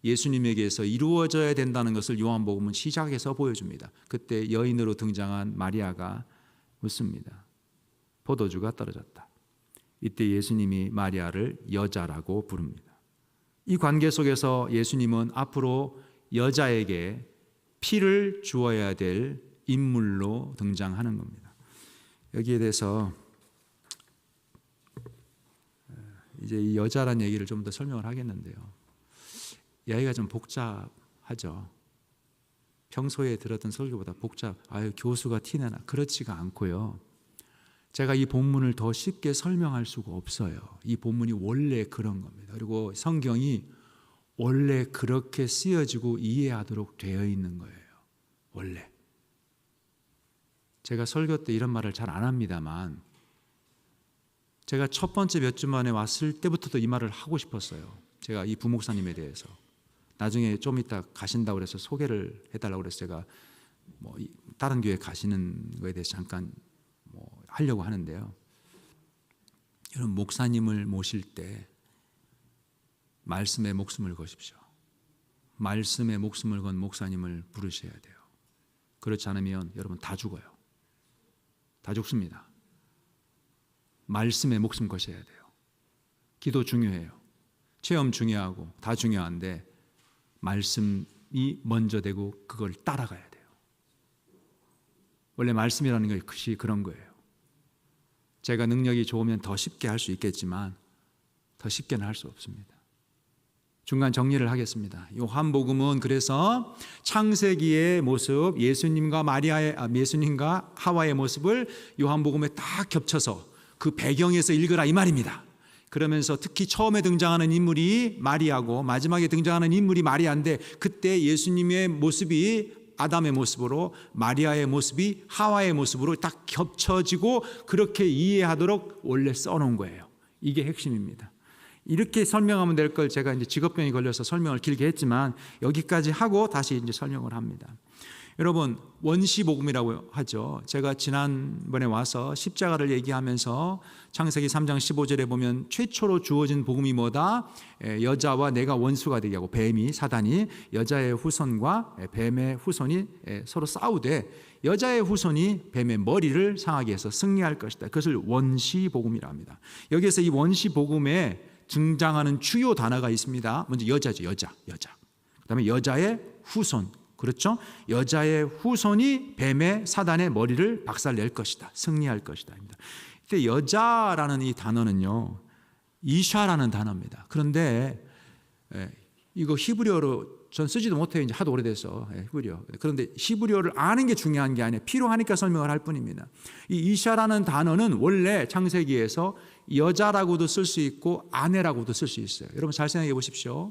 예수님에게서 이루어져야 된다는 것을 요한복음은 시작해서 보여줍니다. 그때 여인으로 등장한 마리아가 묻습니다. 포도주가 떨어졌다. 이때 예수님이 마리아를 여자라고 부릅니다. 이 관계 속에서 예수님은 앞으로 여자에게 피를 주어야 될 인물로 등장하는 겁니다. 여기에 대해서 이제 이 여자란 얘기를 좀 더 설명을 하겠는데요. 이야기가 좀 복잡하죠. 평소에 들었던 설교보다 교수가 티내나. 그렇지가 않고요. 제가 이 본문을 더 쉽게 설명할 수가 없어요. 이 본문이 원래 그런 겁니다. 그리고 성경이 원래 그렇게 쓰여지고 이해하도록 되어 있는 거예요. 원래. 제가 설교 때 이런 말을 잘 안 합니다만 제가 첫 번째 몇 주 만에 왔을 때부터도 이 말을 하고 싶었어요. 제가 이 부목사님에 대해서. 나중에 좀 이따 가신다고 그래서 소개를 해달라고 그래서 제가 다른 교회 가시는 거에 대해서 잠깐 하려고 하는데요. 여러분, 목사님을 모실 때 말씀에 목숨을 거십시오. 말씀에 목숨을 건 목사님을 부르셔야 돼요. 그렇지 않으면 여러분 다 죽어요. 다 죽습니다. 말씀에 목숨 거셔야 돼요. 기도 중요해요. 체험 중요하고 다 중요한데 말씀이 먼저 되고 그걸 따라가야 돼요. 원래 말씀이라는 것이 그런 거예요. 제가 능력이 좋으면 더 쉽게 할 수 있겠지만 더 쉽게는 할 수 없습니다. 중간 정리를 하겠습니다. 요한복음은 그래서 창세기의 모습, 예수님과 하와의 모습을 요한복음에 딱 겹쳐서 그 배경에서 읽으라 이 말입니다. 그러면서 특히 처음에 등장하는 인물이 마리아고 마지막에 등장하는 인물이 마리아인데 그때 예수님의 모습이 아담의 모습으로 마리아의 모습이 하와의 모습으로 딱 겹쳐지고 그렇게 이해하도록 원래 써놓은 거예요. 이게 핵심입니다. 이렇게 설명하면 될 걸 제가 이제 직업병이 걸려서 설명을 길게 했지만 여기까지 하고 다시 이제 설명을 합니다. 여러분, 원시복음이라고 하죠. 제가 지난번에 와서 십자가를 얘기하면서 창세기 3장 15절에 보면 최초로 주어진 복음이 뭐다? 여자와 내가 원수가 되게 하고 뱀이 사단이 여자의 후손과 뱀의 후손이 서로 싸우되 여자의 후손이 뱀의 머리를 상하게 해서 승리할 것이다. 그것을 원시복음이라 합니다. 여기에서 이 원시복음에 등장하는 주요 단어가 있습니다. 먼저 여자죠. 여자. 그다음에 여자의 후손. 그렇죠? 여자의 후손이 뱀의 사단의 머리를 박살낼 것이다. 승리할 것이다. 이때 여자라는 이 단어는요. 이샤라는 단어입니다. 그런데 이거 히브리어로 전 쓰지도 못해요. 이제 하도 오래돼서 히브리어. 그런데 히브리어를 아는 게 중요한 게 아니에요. 필요하니까 설명을 할 뿐입니다. 이 이샤라는 단어는 원래 창세기에서 여자라고도 쓸 수 있고 아내라고도 쓸 수 있어요. 여러분 잘 생각해 보십시오.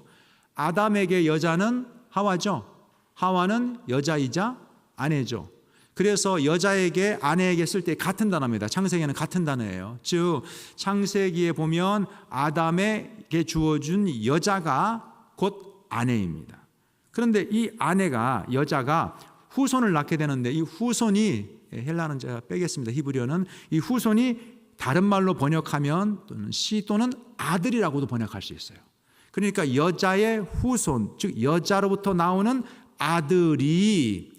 아담에게 여자는 하와죠. 하와는 여자이자 아내죠. 그래서 여자에게 아내에게 쓸 때 같은 단어입니다. 창세기에는 같은 단어예요. 즉 창세기에 보면 아담에게 주어준 여자가 곧 아내입니다. 그런데 이 아내가 여자가 후손을 낳게 되는데 이 후손이 헬라는 제가 빼겠습니다. 히브리어는 이 후손이 다른 말로 번역하면 또는 씨 또는 아들이라고도 번역할 수 있어요. 그러니까 여자의 후손, 즉 여자로부터 나오는 아들이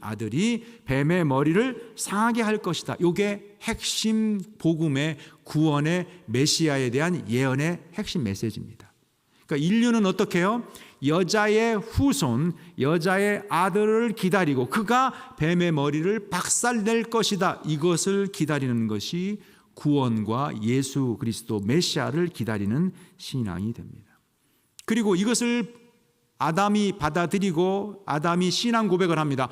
뱀의 머리를 상하게 할 것이다. 이게 핵심 복음의 구원의 메시아에 대한 예언의 핵심 메시지입니다. 그러니까 인류는 어떻게 해요? 여자의 후손, 여자의 아들을 기다리고 그가 뱀의 머리를 박살낼 것이다. 이것을 기다리는 것이 구원과 예수 그리스도 메시아를 기다리는 신앙이 됩니다. 그리고 이것을 아담이 받아들이고 아담이 신앙 고백을 합니다.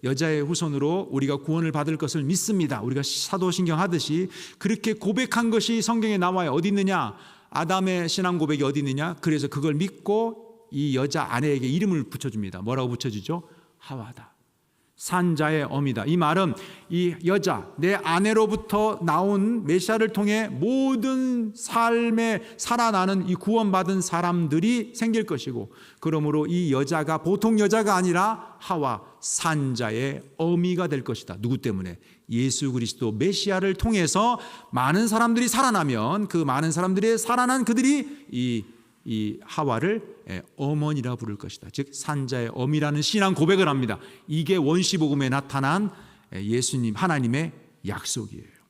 여자의 후손으로 우리가 구원을 받을 것을 믿습니다. 우리가 사도신경 하듯이 그렇게 고백한 것이 성경에 나와요. 어디 있느냐? 아담의 신앙 고백이 어디 있느냐? 그래서 그걸 믿고 이 여자 아내에게 이름을 붙여줍니다. 뭐라고 붙여주죠? 하와다. 산자의 어미다. 이 말은 이 여자, 내 아내로부터 나온 메시아를 통해 모든 삶에 살아나는 이 구원받은 사람들이 생길 것이고 그러므로 이 여자가 보통 여자가 아니라 하와, 산자의 어미가 될 것이다. 누구 때문에? 예수 그리스도 메시아를 통해서 많은 사람들이 살아나면 그 많은 사람들이 살아난 그들이 이 하와를 어머니라 부를 것이다. 즉 산자의 어미라는 신앙 고백을 합니다. 이게 원시복음에 나타난 예수님 하나님의 약속이에요.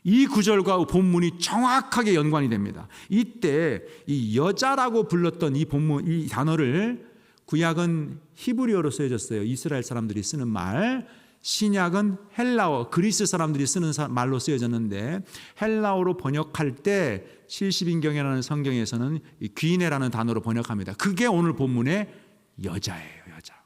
이 구절과 본문이 정확하게 연관이 됩니다. 이때 이 여자라고 불렀던 이 본문, 이 단어를 구약은 히브리어로 쓰여졌어요. 이스라엘 사람들이 쓰는 말. 신약은 헬라어, 그리스 사람들이 쓰는 말로 쓰여졌는데 헬라어로 번역할 때 70인경이라는 성경에서는 귀네라는 단어로 번역합니다. 그게 오늘 본문의 여자예요. 여자.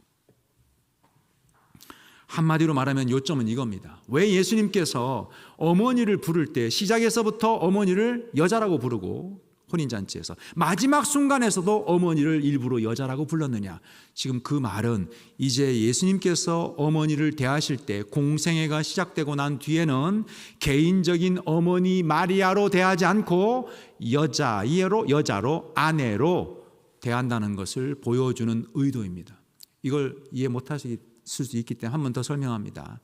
한마디로 말하면 요점은 이겁니다. 왜 예수님께서 어머니를 부를 때 시작에서부터 어머니를 여자라고 부르고 혼인잔치에서 마지막 순간에서도 어머니를 일부러 여자라고 불렀느냐. 지금 그 말은 이제 예수님께서 어머니를 대하실 때 공생애가 시작되고 난 뒤에는 개인적인 어머니 마리아로 대하지 않고 여자로 아내로 대한다는 것을 보여주는 의도입니다. 이걸 이해 못하실 수 있기 때문에 한 번 더 설명합니다.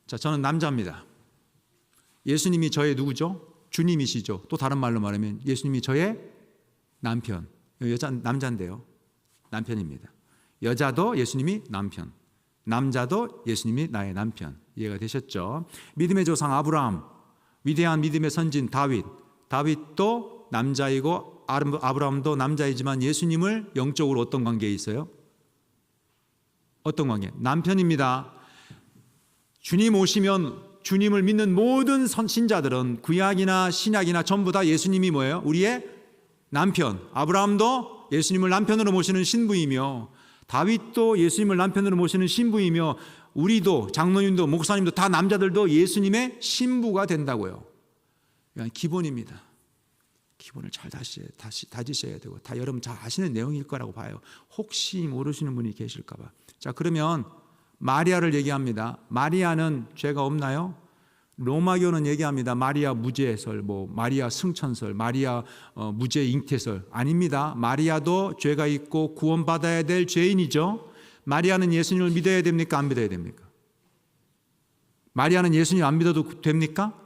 자, 저는 남자입니다. 예수님이 저의 누구죠? 주님이시죠. 또 다른 말로 말하면 예수님이 저의 남편. 남자인데요. 남편입니다. 여자도 예수님이 남편. 남자도 예수님이 나의 남편. 이해가 되셨죠? 믿음의 조상 아브라함, 위대한 믿음의 선진 다윗. 다윗도 남자이고 아브라함도 남자이지만 예수님을 영적으로 어떤 관계에 있어요? 어떤 관계? 남편입니다. 주님 오시면 주님을 믿는 모든 신자들은 구약이나 신약이나 전부 다 예수님이 뭐예요? 우리의 남편. 아브라함도 예수님을 남편으로 모시는 신부이며 다윗도 예수님을 남편으로 모시는 신부이며 우리도 장로님도 목사님도 다 남자들도 예수님의 신부가 된다고요. 그냥 기본입니다. 기본을 잘 다지셔야 되고 다 여러분 잘 아시는 내용일 거라고 봐요. 혹시 모르시는 분이 계실까 봐. 자, 그러면 마리아를 얘기합니다. 마리아는 죄가 없나요? 로마교는 얘기합니다. 마리아 무죄설, 마리아 승천설, 마리아 무죄 잉태설. 아닙니다. 마리아도 죄가 있고 구원받아야 될 죄인이죠. 마리아는 예수님을 믿어야 됩니까? 안 믿어야 됩니까? 마리아는 예수님 안 믿어도 됩니까?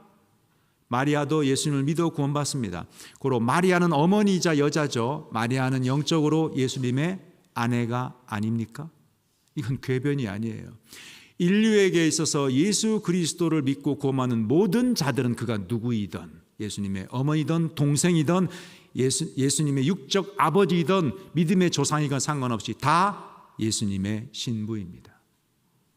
마리아도 예수님을 믿어 구원받습니다. 고로 마리아는 어머니이자 여자죠. 마리아는 영적으로 예수님의 아내가 아닙니까? 이건 궤변이 아니에요. 인류에게 있어서 예수 그리스도를 믿고 구원하는 모든 자들은 그가 누구이든 예수님의 어머니든 동생이든 예수님의 육적 아버지이든 믿음의 조상이건 상관없이 다 예수님의 신부입니다.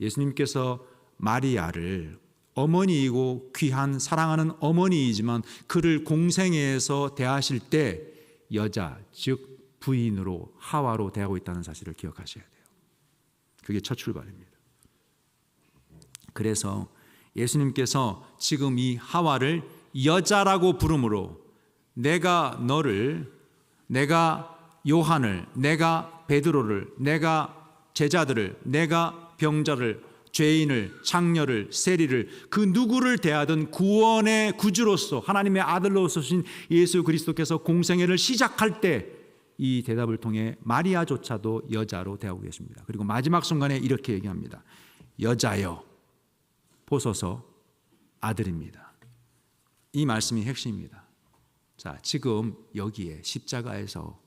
예수님께서 마리아를 어머니이고 귀한 사랑하는 어머니이지만 그를 공생애에서 대하실 때 여자 즉 부인으로 하와로 대하고 있다는 사실을 기억하셔야 돼요. 그게 첫 출발입니다. 그래서 예수님께서 지금 이 하와를 여자라고 부름으로 내가 너를, 내가 요한을, 내가 베드로를, 내가 제자들을, 내가 병자를, 죄인을, 창녀를, 세리를 그 누구를 대하든 구원의 구주로서 하나님의 아들로서 신 예수 그리스도께서 공생애를 시작할 때 이 대답을 통해 마리아조차도 여자로 대하고 계십니다. 그리고 마지막 순간에 이렇게 얘기합니다. 여자여 보소서 아들입니다. 이 말씀이 핵심입니다. 자, 지금 여기에 십자가에서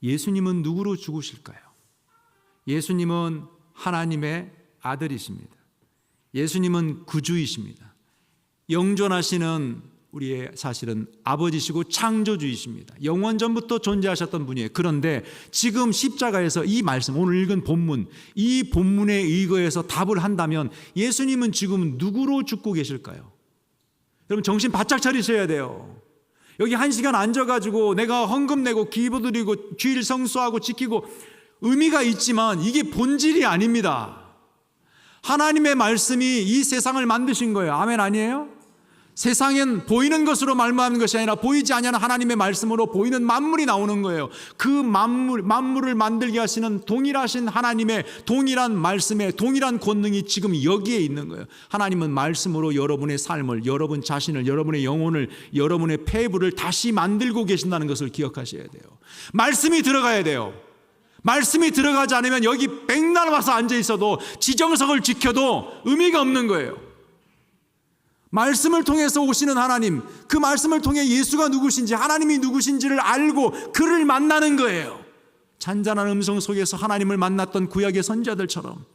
예수님은 누구로 죽으실까요? 예수님은 하나님의 아들이십니다. 예수님은 구주이십니다. 영존하시는 우리의 사실은 아버지시고 창조주이십니다. 영원전부터 존재하셨던 분이에요. 그런데 지금 십자가에서 이 말씀, 오늘 읽은 본문, 이 본문에 의거해서 답을 한다면 예수님은 지금 누구로 죽고 계실까요? 여러분 정신 바짝 차리셔야 돼요. 여기 1시간 앉아가지고 내가 헌금 내고 기도드리고 주일 성수하고 지키고 의미가 있지만 이게 본질이 아닙니다. 하나님의 말씀이 이 세상을 만드신 거예요. 아멘 아니에요? 세상엔 보이는 것으로 말미암는 것이 아니라 보이지 아니하는 하나님의 말씀으로 보이는 만물이 나오는 거예요. 그 만물을 만들게 하시는 동일하신 하나님의 동일한 말씀의 동일한 권능이 지금 여기에 있는 거예요. 하나님은 말씀으로 여러분의 삶을, 여러분 자신을, 여러분의 영혼을, 여러분의 폐부를 다시 만들고 계신다는 것을 기억하셔야 돼요. 말씀이 들어가야 돼요. 말씀이 들어가지 않으면 여기 백날 와서 앉아 있어도 지정석을 지켜도 의미가 없는 거예요. 말씀을 통해서 오시는 하나님, 그 말씀을 통해 예수가 누구신지 하나님이 누구신지를 알고 그를 만나는 거예요. 잔잔한 음성 속에서 하나님을 만났던 구약의 선지자들처럼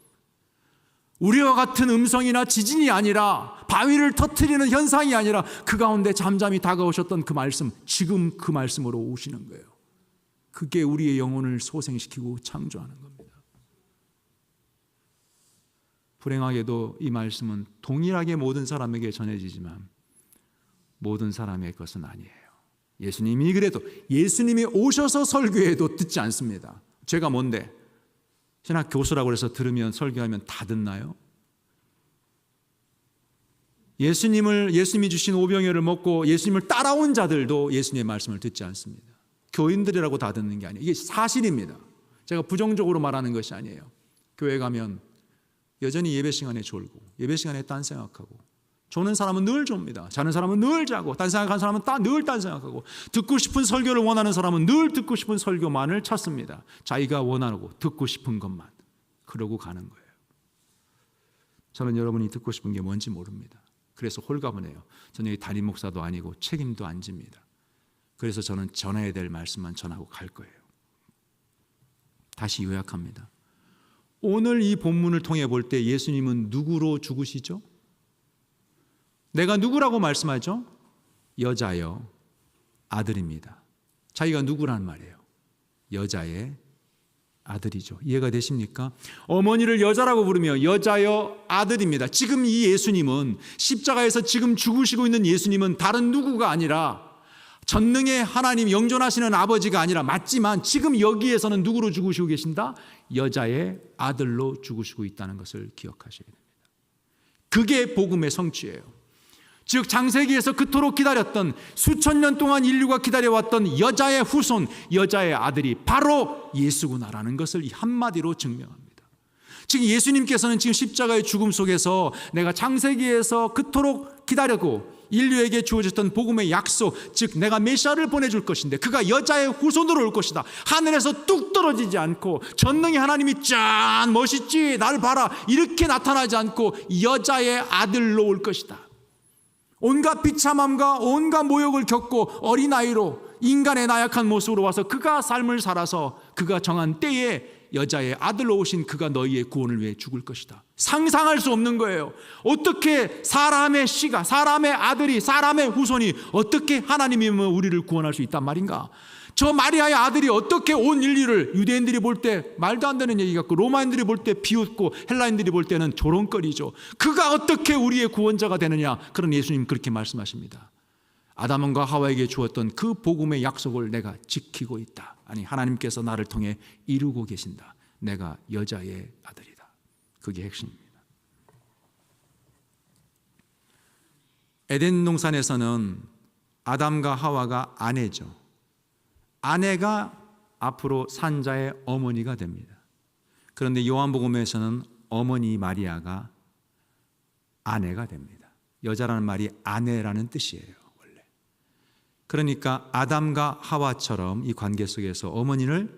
우리와 같은 음성이나 지진이 아니라 바위를 터뜨리는 현상이 아니라 그 가운데 잠잠히 다가오셨던 그 말씀, 지금 그 말씀으로 오시는 거예요. 그게 우리의 영혼을 소생시키고 창조하는 겁니다. 불행하게도 이 말씀은 동일하게 모든 사람에게 전해지지만 모든 사람의 것은 아니에요. 예수님이 그래도 예수님이 오셔서 설교해도 듣지 않습니다. 제가 뭔데? 신학 교수라고 해서 들으면 설교하면 다 듣나요? 예수님이 주신 오병이어를 먹고 예수님을 따라온 자들도 예수님의 말씀을 듣지 않습니다. 교인들이라고 다 듣는 게 아니에요. 이게 사실입니다. 제가 부정적으로 말하는 것이 아니에요. 교회 가면 여전히 예배 시간에 졸고 예배 시간에 딴 생각하고, 조는 사람은 늘 좁니다. 자는 사람은 늘 자고, 딴 생각하는 사람은 늘 딴 생각하고, 듣고 싶은 설교를 원하는 사람은 늘 듣고 싶은 설교만을 찾습니다. 자기가 원하고 듣고 싶은 것만 그러고 가는 거예요. 저는 여러분이 듣고 싶은 게 뭔지 모릅니다. 그래서 홀가분해요. 저는 여기 담임 목사도 아니고 책임도 안 집니다. 그래서 저는 전해야 될 말씀만 전하고 갈 거예요. 다시 요약합니다. 오늘 이 본문을 통해 볼 때 예수님은 누구로 죽으시죠? 내가 누구라고 말씀하죠? 여자여 아들입니다. 자기가 누구란 말이에요? 여자의 아들이죠. 이해가 되십니까? 어머니를 여자라고 부르며 여자여 아들입니다. 지금 이 예수님은, 십자가에서 지금 죽으시고 있는 예수님은 다른 누구가 아니라 전능의 하나님, 영존하시는 아버지가 아니라, 맞지만 지금 여기에서는 누구로 죽으시고 계신다? 여자의 아들로 죽으시고 있다는 것을 기억하셔야 됩니다. 그게 복음의 성취예요. 즉 창세기에서 그토록 기다렸던, 수천 년 동안 인류가 기다려왔던 여자의 후손, 여자의 아들이 바로 예수구나라는 것을 한마디로 증명합니다. 지금 예수님께서는 지금 십자가의 죽음 속에서 내가 창세기에서 그토록 기다렸고 인류에게 주어졌던 복음의 약속, 즉 내가 메시아를 보내줄 것인데 그가 여자의 후손으로 올 것이다. 하늘에서 뚝 떨어지지 않고, 전능의 하나님이 짠 멋있지 날 봐라 이렇게 나타나지 않고 여자의 아들로 올 것이다. 온갖 비참함과 온갖 모욕을 겪고 어린아이로 인간의 나약한 모습으로 와서 그가 삶을 살아서 그가 정한 때에 여자의 아들로 오신 그가 너희의 구원을 위해 죽을 것이다. 상상할 수 없는 거예요. 어떻게 사람의 씨가, 사람의 아들이, 사람의 후손이 어떻게 하나님이면 우리를 구원할 수 있단 말인가? 저 마리아의 아들이 어떻게 온 인류를, 유대인들이 볼 때 말도 안 되는 얘기 같고 로마인들이 볼 때 비웃고 헬라인들이 볼 때는 조롱거리죠. 그가 어떻게 우리의 구원자가 되느냐? 그런 예수님 그렇게 말씀하십니다. 아담과 하와에게 주었던 그 복음의 약속을 내가 지키고 있다. 아니, 하나님께서 나를 통해 이루고 계신다. 내가 여자의 아들이다. 그게 핵심입니다. 에덴 동산에서는 아담과 하와가 아내죠. 아내가 앞으로 산자의 어머니가 됩니다. 그런데 요한복음에서는 어머니 마리아가 아내가 됩니다. 여자라는 말이 아내라는 뜻이에요, 원래. 그러니까 아담과 하와처럼 이 관계 속에서 어머니를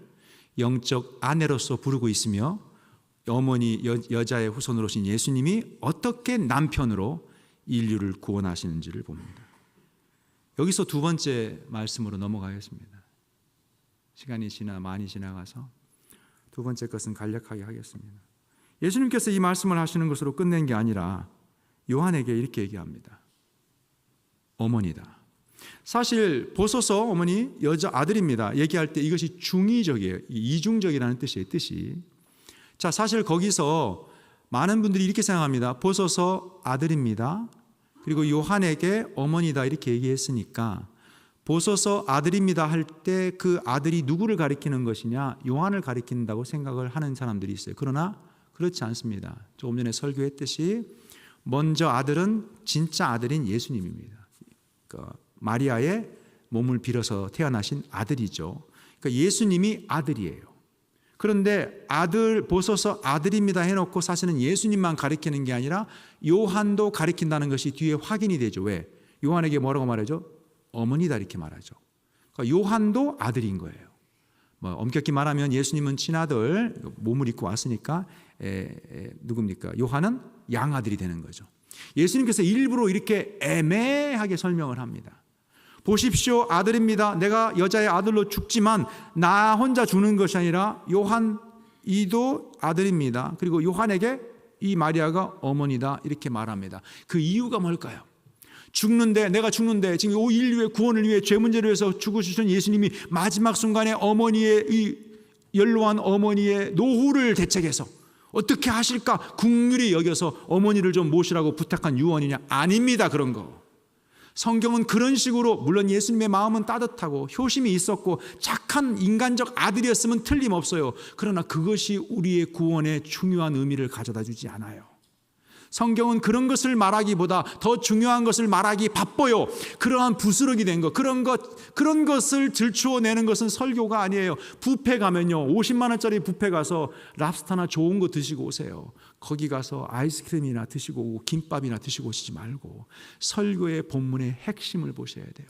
영적 아내로서 부르고 있으며, 어머니 여자의 후손으로 오신 예수님이 어떻게 남편으로 인류를 구원하시는지를 봅니다. 여기서 두 번째 말씀으로 넘어가겠습니다. 시간이 많이 지나가서 두 번째 것은 간략하게 하겠습니다. 예수님께서 이 말씀을 하시는 것으로 끝낸 게 아니라 요한에게 이렇게 얘기합니다. 어머니다. 사실 보소서 어머니 여자 아들입니다. 얘기할 때 이것이 중의적이에요. 이중적이라는 뜻이에요. 뜻이. 자, 사실 거기서 많은 분들이 이렇게 생각합니다. 보소서 아들입니다. 그리고 요한에게 어머니다 이렇게 얘기했으니까 보소서 아들입니다 할 때 그 아들이 누구를 가리키는 것이냐? 요한을 가리킨다고 생각을 하는 사람들이 있어요. 그러나 그렇지 않습니다. 조금 전에 설교했듯이 먼저 아들은 진짜 아들인 예수님입니다. 마리아의 몸을 빌어서 태어나신 아들이죠. 그러니까 예수님이 아들이에요. 그런데 아들 보소서 아들입니다 해놓고 사실은 예수님만 가리키는 게 아니라 요한도 가리킨다는 것이 뒤에 확인이 되죠. 왜? 요한에게 뭐라고 말하죠? 어머니다 이렇게 말하죠. 그러니까 요한도 아들인 거예요. 엄격히 말하면 예수님은 친아들, 몸을 입고 왔으니까 누굽니까? 요한은 양아들이 되는 거죠. 예수님께서 일부러 이렇게 애매하게 설명을 합니다. 보십시오, 아들입니다. 내가 여자의 아들로 죽지만 나 혼자 죽는 것이 아니라 요한 이도 아들입니다. 그리고 요한에게 이 마리아가 어머니다 이렇게 말합니다. 그 이유가 뭘까요? 내가 죽는데 지금 이 인류의 구원을 위해 죄 문제를 위해서 죽으시는 예수님이 마지막 순간에 어머니의 이 연로한 어머니의 노후를 대책해서 어떻게 하실까 긍휼히 여겨서 어머니를 좀 모시라고 부탁한 유언이냐? 아닙니다. 그런 거. 성경은 그런 식으로, 물론 예수님의 마음은 따뜻하고 효심이 있었고 착한 인간적 아들이었으면 틀림없어요. 그러나 그것이 우리의 구원에 중요한 의미를 가져다 주지 않아요. 성경은 그런 것을 말하기보다 더 중요한 것을 말하기 바빠요. 그러한 부스러기 된 것, 그런 것을 들추어내는 것은 설교가 아니에요. 뷔페 가면요, 50만 원짜리 뷔페 가서 랍스타나 좋은 거 드시고 오세요. 거기 가서 아이스크림이나 드시고 오고 김밥이나 드시고 오시지 말고 설교의 본문의 핵심을 보셔야 돼요.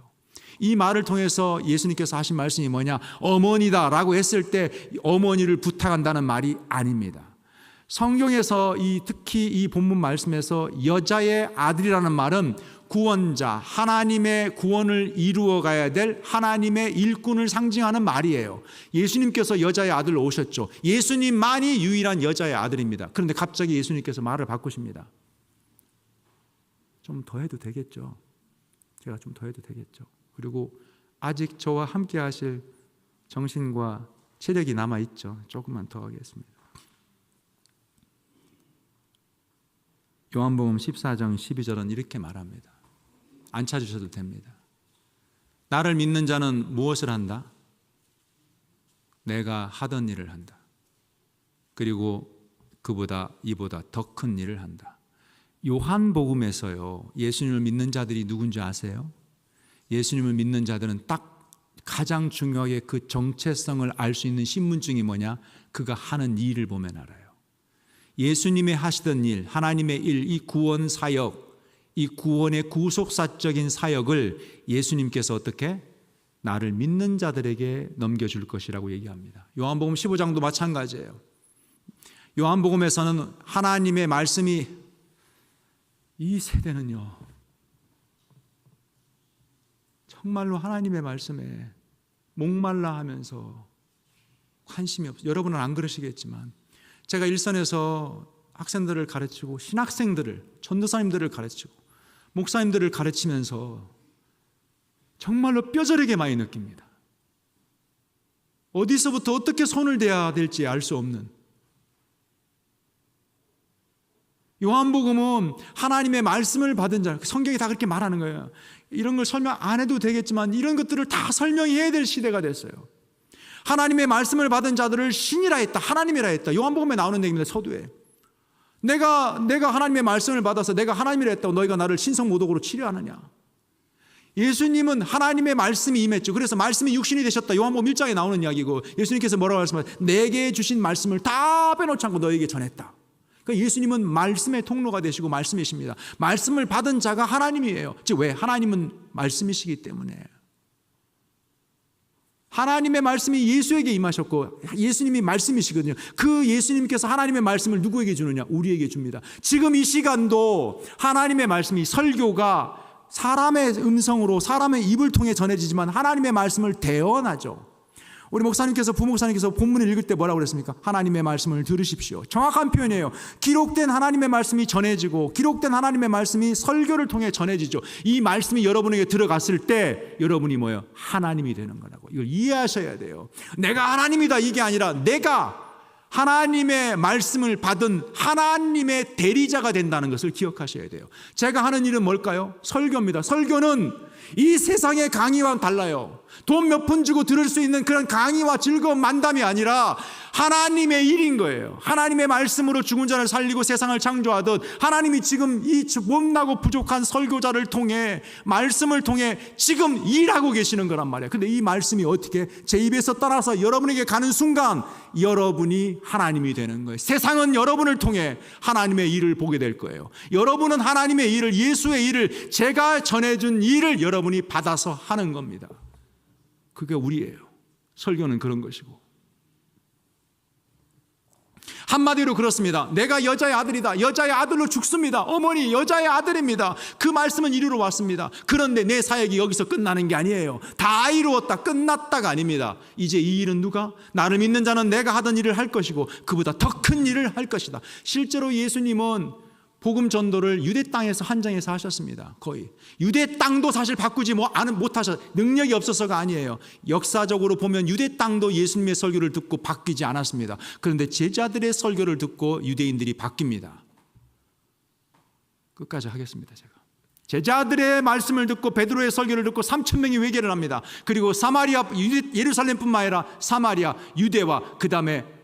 이 말을 통해서 예수님께서 하신 말씀이 뭐냐? 어머니다라고 했을 때 어머니를 부탁한다는 말이 아닙니다. 성경에서 특히 이 본문 말씀에서 여자의 아들이라는 말은 구원자, 하나님의 구원을 이루어 가야 될 하나님의 일꾼을 상징하는 말이에요. 예수님께서 여자의 아들로 오셨죠. 예수님만이 유일한 여자의 아들입니다. 그런데 갑자기 예수님께서 말을 바꾸십니다. 좀 더 해도 되겠죠. 제가 좀 더 해도 되겠죠. 그리고 아직 저와 함께 하실 정신과 체력이 남아있죠. 조금만 더 하겠습니다. 요한복음 14장 12절은 이렇게 말합니다. 안 찾으셔도 됩니다. 나를 믿는 자는 무엇을 한다? 내가 하던 일을 한다. 그리고 이보다 더 큰 일을 한다. 요한복음에서요, 예수님을 믿는 자들이 누군지 아세요? 예수님을 믿는 자들은 딱 가장 중요하게 그 정체성을 알 수 있는 신분증이 뭐냐? 그가 하는 일을 보면 알아요. 예수님의 하시던 일, 하나님의 일, 이 구원 사역, 이 구원의 구속사적인 사역을 예수님께서 어떻게? 나를 믿는 자들에게 넘겨줄 것이라고 얘기합니다. 요한복음 15장도 마찬가지예요. 요한복음에서는 하나님의 말씀이, 이 세대는요, 정말로 하나님의 말씀에 목말라 하면서 관심이 없어요. 여러분은 안 그러시겠지만 제가 일선에서 학생들을 가르치고 신학생들을, 전도사님들을 가르치고 목사님들을 가르치면서 정말로 뼈저리게 많이 느낍니다. 어디서부터 어떻게 손을 대야 될지 알 수 없는, 요한복음은 하나님의 말씀을 받은 자, 성경이 다 그렇게 말하는 거예요. 이런 걸 설명 안 해도 되겠지만 이런 것들을 다 설명해야 될 시대가 됐어요. 하나님의 말씀을 받은 자들을 신이라 했다, 하나님이라 했다. 요한복음에 나오는 얘기입니다. 서두에 내가 하나님의 말씀을 받아서 내가 하나님이라 했다고 너희가 나를 신성모독으로 치려하느냐? 예수님은 하나님의 말씀이 임했죠. 그래서 말씀이 육신이 되셨다. 요한복음 1장에 나오는 이야기고, 예수님께서 뭐라고 말씀하셨어요? 내게 주신 말씀을 다 빼놓지 않고 너에게 전했다. 그러니까 예수님은 말씀의 통로가 되시고 말씀이십니다. 말씀을 받은 자가 하나님이에요. 즉 왜? 하나님은 말씀이시기 때문에. 하나님의 말씀이 예수에게 임하셨고 예수님이 말씀이시거든요. 그 예수님께서 하나님의 말씀을 누구에게 주느냐? 우리에게 줍니다. 지금 이 시간도 하나님의 말씀이, 설교가 사람의 음성으로 사람의 입을 통해 전해지지만 하나님의 말씀을 대언하죠. 우리 목사님께서, 부목사님께서 본문을 읽을 때 뭐라고 그랬습니까? 하나님의 말씀을 들으십시오. 정확한 표현이에요. 기록된 하나님의 말씀이 전해지고 기록된 하나님의 말씀이 설교를 통해 전해지죠. 이 말씀이 여러분에게 들어갔을 때 여러분이 뭐예요? 하나님이 되는 거라고. 이걸 이해하셔야 돼요. 내가 하나님이다 이게 아니라 내가 하나님의 말씀을 받은 하나님의 대리자가 된다는 것을 기억하셔야 돼요. 제가 하는 일은 뭘까요? 설교입니다. 설교는 이 세상의 강의와는 달라요. 돈 몇 푼 주고 들을 수 있는 그런 강의와 즐거운 만담이 아니라 하나님의 일인 거예요. 하나님의 말씀으로 죽은 자를 살리고 세상을 창조하듯 하나님이 지금 이 못나고 부족한 설교자를 통해, 말씀을 통해 지금 일하고 계시는 거란 말이에요. 근데 이 말씀이 어떻게 제 입에서 따라서 여러분에게 가는 순간 여러분이 하나님이 되는 거예요. 세상은 여러분을 통해 하나님의 일을 보게 될 거예요. 여러분은 하나님의 일을, 예수의 일을, 제가 전해준 일을 여러분이 받아서 하는 겁니다. 그게 우리예요. 설교는 그런 것이고. 한마디로 그렇습니다. 내가 여자의 아들이다. 여자의 아들로 죽습니다. 어머니 여자의 아들입니다. 그 말씀은 이루러 왔습니다. 그런데 내 사역이 여기서 끝나는 게 아니에요. 다 이루었다 끝났다가 아닙니다. 이제 이 일은 누가? 나를 믿는 자는 내가 하던 일을 할 것이고 그보다 더 큰 일을 할 것이다. 실제로 예수님은 복음 전도를 유대 땅에서 한정해서 하셨습니다. 거의 유대 땅도 사실 바꾸지 못하셔 능력이 없어서가 아니에요. 역사적으로 보면 유대 땅도 예수님의 설교를 듣고 바뀌지 않았습니다. 그런데 제자들의 설교를 듣고 유대인들이 바뀝니다. 끝까지 하겠습니다. 제가 제자들의 말씀을 듣고 베드로의 설교를 듣고 3,000명이 회개를 합니다. 그리고 사마리아 예루살렘뿐만 아니라 사마리아 유대와 그 다음에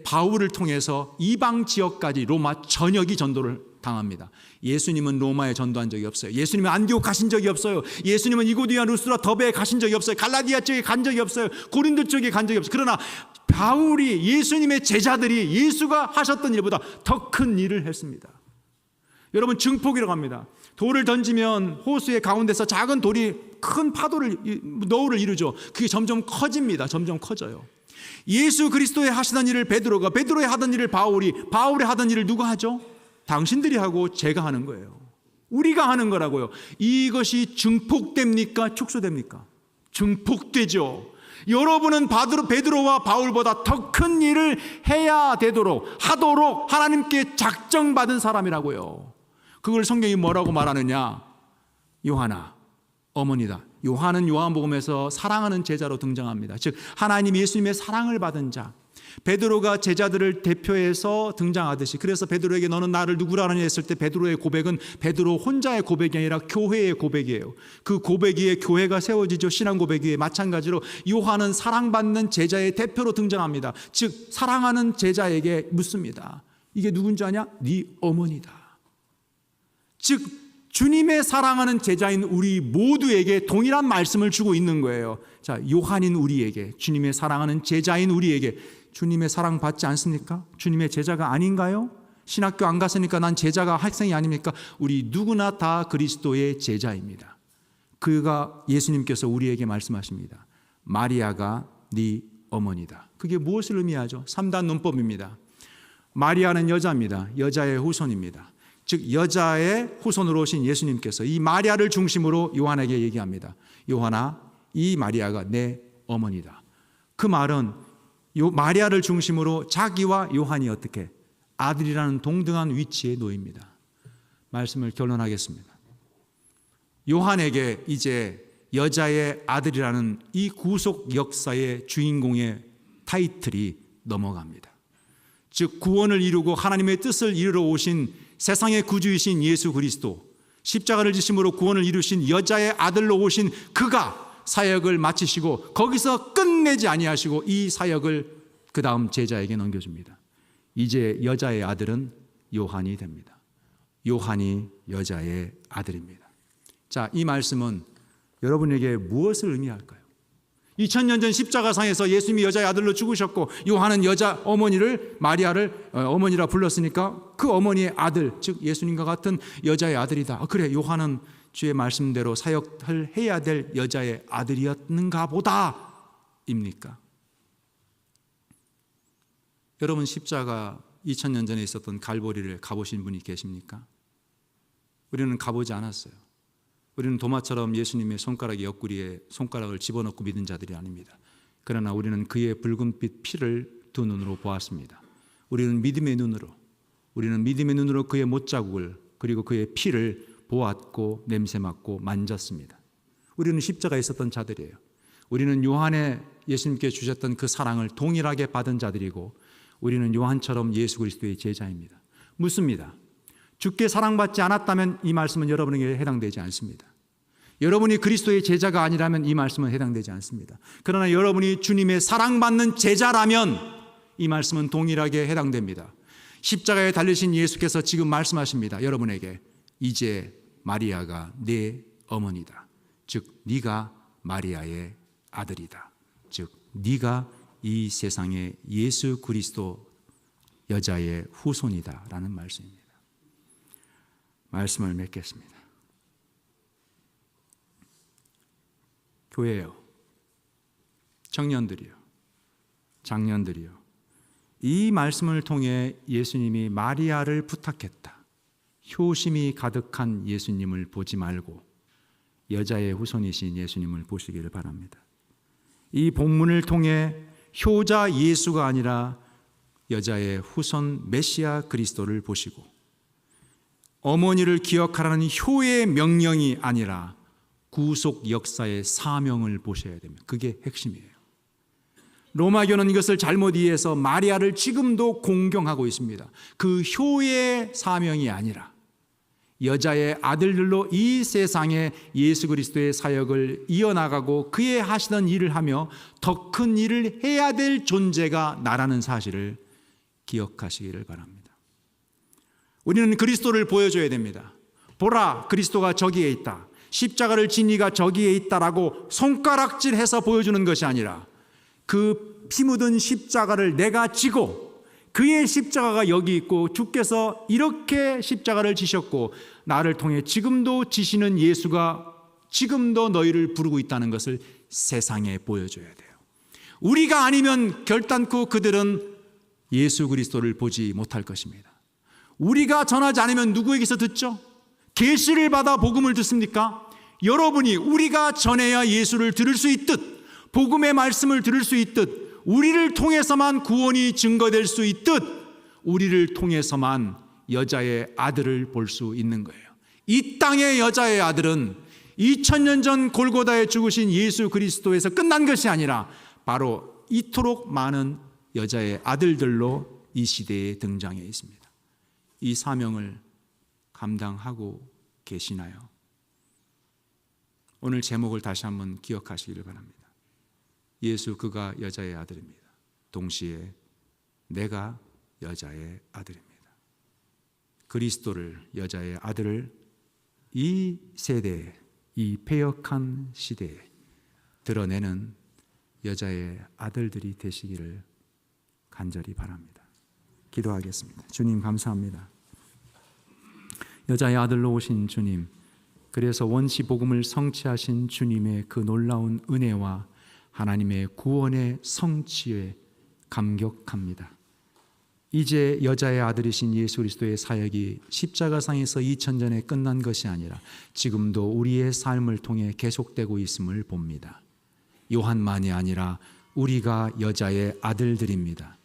바울을 통해서 이방 지역까지 로마 전역이 전도를 당합니다. 예수님은 로마에 전도한 적이 없어요. 예수님은 안디옥 가신 적이 없어요. 예수님은 이고디아 루스라 더베에 가신 적이 없어요. 갈라디아 쪽에 간 적이 없어요. 고린도 쪽에 간 적이 없어요. 그러나 바울이 예수님의 제자들이 예수가 하셨던 일보다 더 큰 일을 했습니다. 여러분 증폭이라고 합니다. 돌을 던지면 호수의 가운데서 작은 돌이 큰 파도를 너울을 이루죠. 그게 점점 커집니다. 점점 커져요. 예수 그리스도의 하시던 일을 베드로가, 베드로의 하던 일을 바울이, 바울의 하던 일을 누가 하죠? 당신들이 하고 제가 하는 거예요. 우리가 하는 거라고요. 이것이 증폭됩니까? 축소됩니까? 증폭되죠. 여러분은 베드로와 바울보다 더 큰 일을 해야 되도록 하도록 하나님께 작정받은 사람이라고요. 그걸 성경이 뭐라고 말하느냐? 요하나 어머니다. 요한은 요한복음에서 사랑하는 제자로 등장합니다. 즉 하나님 예수님의 사랑을 받은 자. 베드로가 제자들을 대표해서 등장하듯이, 그래서 베드로에게 너는 나를 누구라 하느냐 했을 때 베드로의 고백은 베드로 혼자의 고백이 아니라 교회의 고백이에요. 그 고백 위에 교회가 세워지죠. 신앙 고백 위에. 마찬가지로 요한은 사랑받는 제자의 대표로 등장합니다. 즉 사랑하는 제자에게 묻습니다. 이게 누군지 아냐? 네 어머니다. 즉 주님의 사랑하는 제자인 우리 모두에게 동일한 말씀을 주고 있는 거예요. 자, 요한인 우리에게, 주님의 사랑하는 제자인 우리에게 주님의 사랑 받지 않습니까? 주님의 제자가 아닌가요? 신학교 안 갔으니까 난 제자가 학생이 아닙니까? 우리 누구나 다 그리스도의 제자입니다. 그가 예수님께서 우리에게 말씀하십니다. 마리아가 네 어머니다. 그게 무엇을 의미하죠? 3단 논법입니다. 마리아는 여자입니다. 여자의 후손입니다. 즉 여자의 후손으로 오신 예수님께서 이 마리아를 중심으로 요한에게 얘기합니다. 요한아, 이 마리아가 내 어머니다. 그 말은 마리아를 중심으로 자기와 요한이 어떻게 아들이라는 동등한 위치에 놓입니다. 말씀을 결론하겠습니다. 요한에게 이제 여자의 아들이라는 이 구속 역사의 주인공의 타이틀이 넘어갑니다. 즉 구원을 이루고 하나님의 뜻을 이루러 오신 세상의 구주이신 예수 그리스도, 십자가를 지심으로 구원을 이루신 여자의 아들로 오신 그가 사역을 마치시고 거기서 끝내지 아니하시고 이 사역을 그 다음 제자에게 넘겨줍니다. 이제 여자의 아들은 요한이 됩니다. 요한이 여자의 아들입니다. 자, 이 말씀은 여러분에게 무엇을 의미할까요? 2000년 전 십자가상에서 예수님이 여자의 아들로 죽으셨고 요한은 여자 어머니를 마리아를 어머니라 불렀으니까 그 어머니의 아들, 즉 예수님과 같은 여자의 아들이다. 그래, 요한은 주의 말씀대로 사역을 해야 될 여자의 아들이었는가 보다입니까? 여러분 십자가 2000년 전에 있었던 갈보리를 가보신 분이 계십니까? 우리는 가보지 않았어요. 우리는 도마처럼 예수님의 손가락의 옆구리에 손가락을 집어넣고 믿은 자들이 아닙니다. 그러나 우리는 그의 붉은빛 피를 두 눈으로 보았습니다. 우리는 믿음의 눈으로 그의 못자국을 그리고 그의 피를 보았고 냄새 맡고 만졌습니다. 우리는 십자가에 있었던 자들이에요. 우리는 요한의 예수님께 주셨던 그 사랑을 동일하게 받은 자들이고 우리는 요한처럼 예수 그리스도의 제자입니다. 묻습니다. 주께 사랑받지 않았다면 이 말씀은 여러분에게 해당되지 않습니다. 여러분이 그리스도의 제자가 아니라면 이 말씀은 해당되지 않습니다. 그러나 여러분이 주님의 사랑받는 제자라면 이 말씀은 동일하게 해당됩니다. 십자가에 달리신 예수께서 지금 말씀하십니다. 여러분에게 이제 마리아가 내 어머니다. 즉 네가 마리아의 아들이다. 즉 네가 이 세상의 예수 그리스도 여자의 후손이다 라는 말씀입니다. 말씀을 맺겠습니다. 교회요, 청년들이요, 장년들이요, 이 말씀을 통해 예수님이 마리아를 부탁했다. 효심이 가득한 예수님을 보지 말고 여자의 후손이신 예수님을 보시기를 바랍니다. 이 본문을 통해 효자 예수가 아니라 여자의 후손 메시아 그리스도를 보시고 어머니를 기억하라는 효의 명령이 아니라 구속 역사의 사명을 보셔야 됩니다. 그게 핵심이에요. 로마교는 이것을 잘못 이해해서 마리아를 지금도 공경하고 있습니다. 그 효의 사명이 아니라 여자의 아들들로 이 세상에 예수 그리스도의 사역을 이어나가고 그의 하시던 일을 하며 더 큰 일을 해야 될 존재가 나라는 사실을 기억하시기를 바랍니다. 우리는 그리스도를 보여줘야 됩니다. 보라, 그리스도가 저기에 있다. 십자가를 진 이가 저기에 있다라고 손가락질해서 보여주는 것이 아니라 그 피 묻은 십자가를 내가 지고 그의 십자가가 여기 있고 주께서 이렇게 십자가를 지셨고 나를 통해 지금도 지시는 예수가 지금도 너희를 부르고 있다는 것을 세상에 보여줘야 돼요. 우리가 아니면 결단코 그들은 예수 그리스도를 보지 못할 것입니다. 우리가 전하지 않으면 누구에게서 듣죠? 계시를 받아 복음을 듣습니까? 여러분이 우리가 전해야 예수를 들을 수 있듯 복음의 말씀을 들을 수 있듯 우리를 통해서만 구원이 증거될 수 있듯 우리를 통해서만 여자의 아들을 볼 수 있는 거예요. 이 땅의 여자의 아들은 2000년 전 골고다에 죽으신 예수 그리스도에서 끝난 것이 아니라 바로 이토록 많은 여자의 아들들로 이 시대에 등장해 있습니다. 이 사명을 감당하고 계시나요? 오늘 제목을 다시 한번 기억하시기를 바랍니다. 예수 그가 여자의 아들입니다. 동시에 내가 여자의 아들입니다. 그리스도를 여자의 아들을 이 세대에 이 패역한 시대에 드러내는 여자의 아들들이 되시기를 간절히 바랍니다. 기도하겠습니다. 주님 감사합니다. 여자의 아들로 오신 주님, 그래서 원시 복음을 성취하신 주님의 그 놀라운 은혜와 하나님의 구원의 성취에 감격합니다. 이제 여자의 아들이신 예수 그리스도의 사역이 십자가상에서 2000전에 끝난 것이 아니라 지금도 우리의 삶을 통해 계속되고 있음을 봅니다. 요한만이 아니라 우리가 여자의 아들들입니다.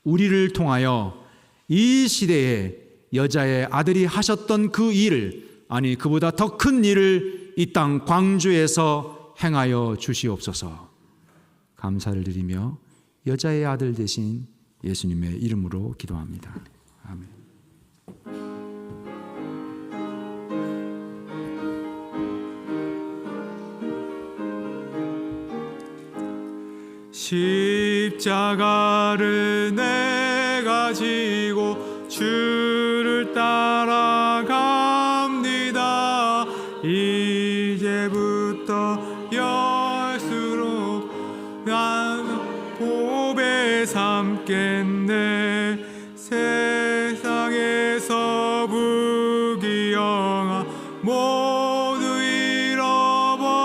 우리를 통하여 이 시대에 여자의 아들이 하셨던 그 일을, 아니 그보다 더 큰 일을 이 땅 광주에서 행하여 주시옵소서. 감사를 드리며 여자의 아들 되신 예수님의 이름으로 기도합니다. 아멘. 십자가를 내가 지고 주를 따라갑니다. 이제부터 열수록 난 보배 삼겠네. 세상에서 부귀영화 모두 잃어버려도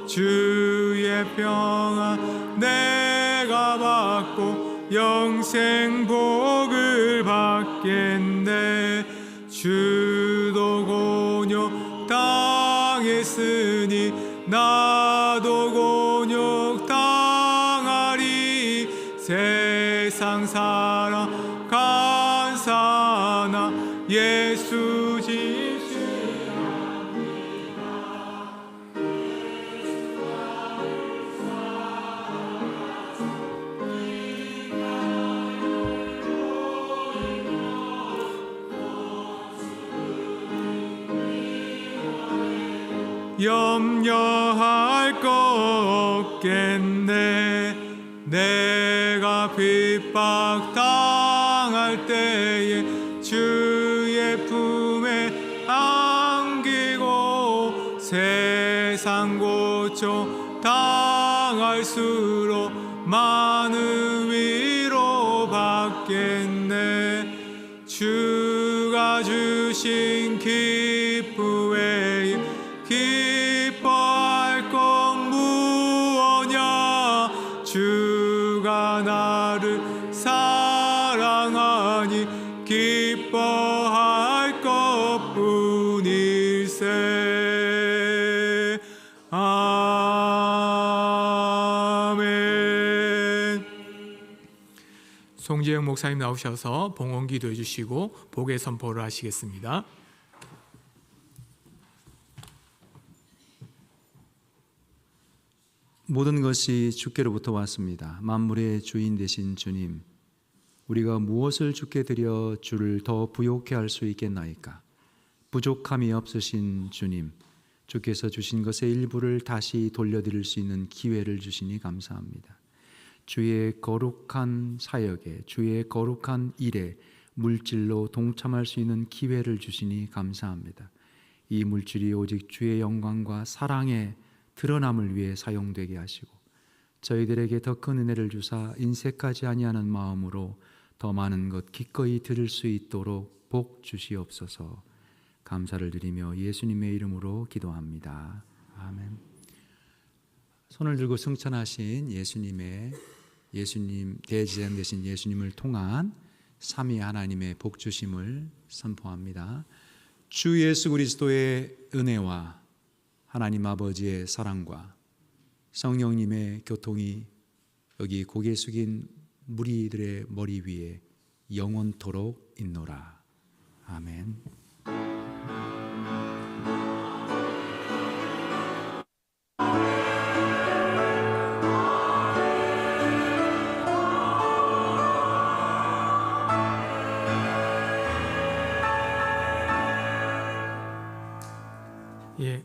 주의 평안 내가 받고 영생 복을 받겠네. 주도 곤욕 당했으니 나도 곤욕 당하리. 세상 사랑 감사하나 예수 염려할 것 없겠네. 내가 핍박 당할 때에 주의 품에 안기고 세상 고통 당할수록 많은 위로 받겠네. 주가 주신 기쁨 외에 기뻐할 것 무엇냐. 주가 나를 나를 사랑하니 기뻐할 것뿐일세. 아멘. 송재영 목사님 나오셔서 봉헌 기도해 주시고 복의 선포를 하시겠습니다. 모든 것이 주께로부터 왔습니다. 만물의 주인 되신 주님, 우리가 무엇을 주께 드려 주를 더 부욕해 할 수 있겠나이까? 부족함이 없으신 주님, 주께서 주신 것의 일부를 다시 돌려드릴 수 있는 기회를 주시니 감사합니다. 주의 거룩한 사역에, 주의 거룩한 일에 물질로 동참할 수 있는 기회를 주시니 감사합니다. 이 물질이 오직 주의 영광과 사랑의 드러남을 위해 사용되게 하시고 저희들에게 더 큰 은혜를 주사 인색하지 아니하는 마음으로 더 많은 것 기꺼이 드릴 수 있도록 복 주시옵소서. 감사를 드리며 예수님의 이름으로 기도합니다. 아멘. 손을 들고 승천하신 예수님 대제사장 되신 예수님을 통한 삼위 하나님의 복 주심을 선포합니다. 주 예수 그리스도의 은혜와 하나님 아버지의 사랑과 성령님의 교통이 여기 고개 숙인 무리들의 머리 위에 영원토록 있노라. 아멘.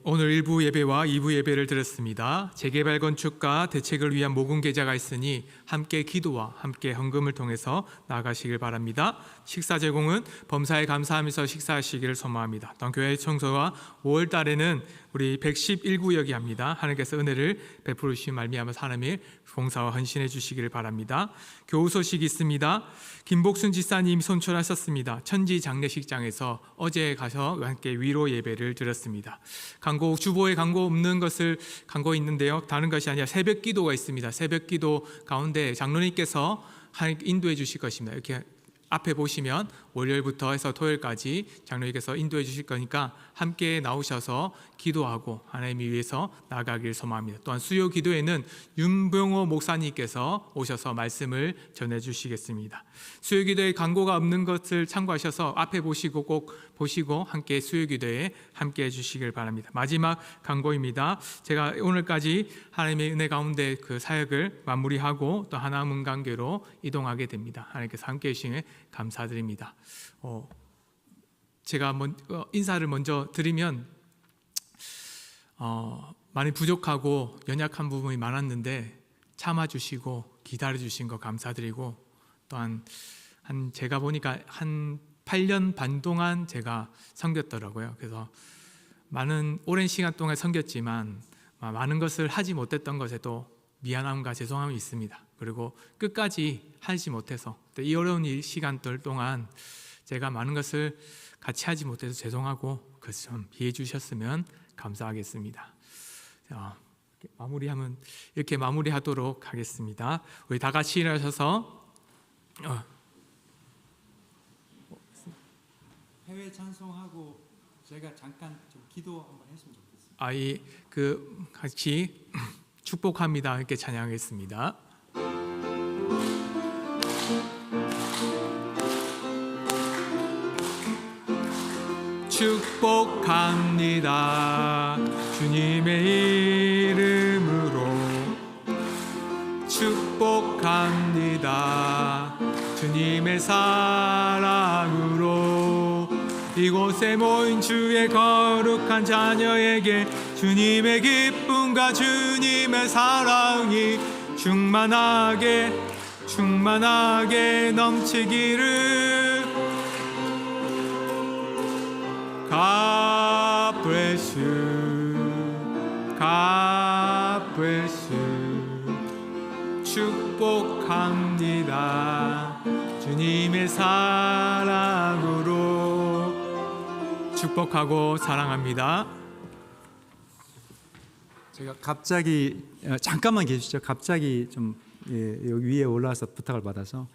오늘 1부 예배와 2부 예배를 드렸습니다. 재개발 건축과 대책을 위한 모금 계좌가 있으니 함께 기도와 함께 헌금을 통해서 나아가시길 바랍니다. 식사 제공은 범사에 감사하면서 식사하시기를 소망합니다. 또한 교회 청소와 5월 달에는 우리 111구역이 합니다. 하나님께서 은혜를 베풀으시며 말미암아 하나님의 봉사와 헌신해 주시기를 바랍니다. 교우 소식이 있습니다. 김복순 지사님이 손출하셨습니다. 천지 장례식장에서 어제 가서 함께 위로 예배를 드렸습니다. 광고 주보에 광고 없는 것을 광고 있는데요. 다른 것이 아니라 새벽 기도가 있습니다. 새벽 기도 가운데 장로님께서 인도해 주실 것입니다. 이렇게 앞에 보시면 월요일부터 해서 토요일까지 장로님께서 인도해 주실 거니까 함께 나오셔서 기도하고 하나님을 위해서 나아가기를 소망합니다. 또한 수요 기도에는 윤병호 목사님께서 오셔서 말씀을 전해 주시겠습니다. 수요 기도에 광고가 없는 것을 참고하셔서 앞에 보시고 꼭 보시고 함께 수요 기도에 함께 해 주시길 바랍니다. 마지막 광고입니다. 제가 오늘까지 하나님의 은혜 가운데 그 사역을 마무리하고 또 하나문 관계로 이동하게 됩니다. 하나님께서 함께 해주시니 감사드립니다. 제가 인사를 먼저 드리면 많이 부족하고 연약한 부분이 많았는데 참아주시고 기다려주신 거 감사드리고 또한 제가 보니까 한 8년 반 동안 제가 섬겼더라고요. 그래서 오랜 시간 동안 섬겼지만 많은 것을 하지 못했던 것에도 미안함과 죄송함이 있습니다. 그리고 끝까지 하지 못해서 이 어려운 시간들 동안 제가 많은 것을 같이 하지 못해서 죄송하고 그것을 좀 이해해 주셨으면 감사하겠습니다. 이렇게 마무리하도록 하겠습니다. 우리 다 같이 일어서서 해외 찬송하고 제가 잠깐 좀 기도 한번 했으면 좋겠습니다. 같이 축복합니다. 이렇게 찬양하겠습니다. 축복합니다. 주님의 이름으로 축복합니다. 주님의 사랑으로 이곳에 모인 주의 거룩한 자녀에게 주님의 기쁨과 주님의 사랑이 충만하게 넘치기를. God bless you, God bless you. 축복합니다. 주님의 사랑으로 축복하고 사랑합니다. 제가 갑자기 잠깐만 계시죠. 갑자기 좀 여기 위에 올라와서 부탁을 받아서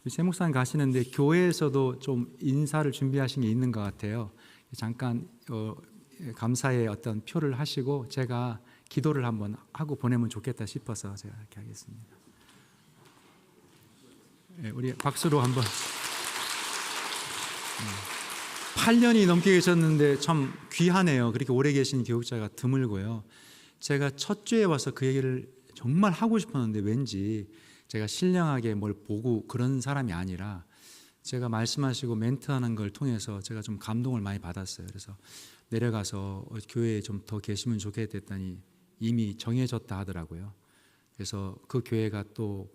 우리 새 목사님 가시는데 교회에서도 좀 인사를 준비하신 게 있는 것 같아요. 잠깐 감사의 어떤 표를 하시고 제가 기도를 한번 하고 보내면 좋겠다 싶어서 제가 이렇게 하겠습니다. 우리 박수로 한번. 8년이 넘게 계셨는데 참 귀하네요. 그렇게 오래 계신 교육자가 드물고요. 제가 첫 주에 와서 그 얘기를 정말 하고 싶었는데 왠지 제가 신령하게 뭘 보고 그런 사람이 아니라 제가 말씀하시고 멘트하는 걸 통해서 제가 좀 감동을 많이 받았어요. 그래서 내려가서 교회에 좀 더 계시면 좋겠다니 이미 정해졌다 하더라고요. 그래서 그 교회가 또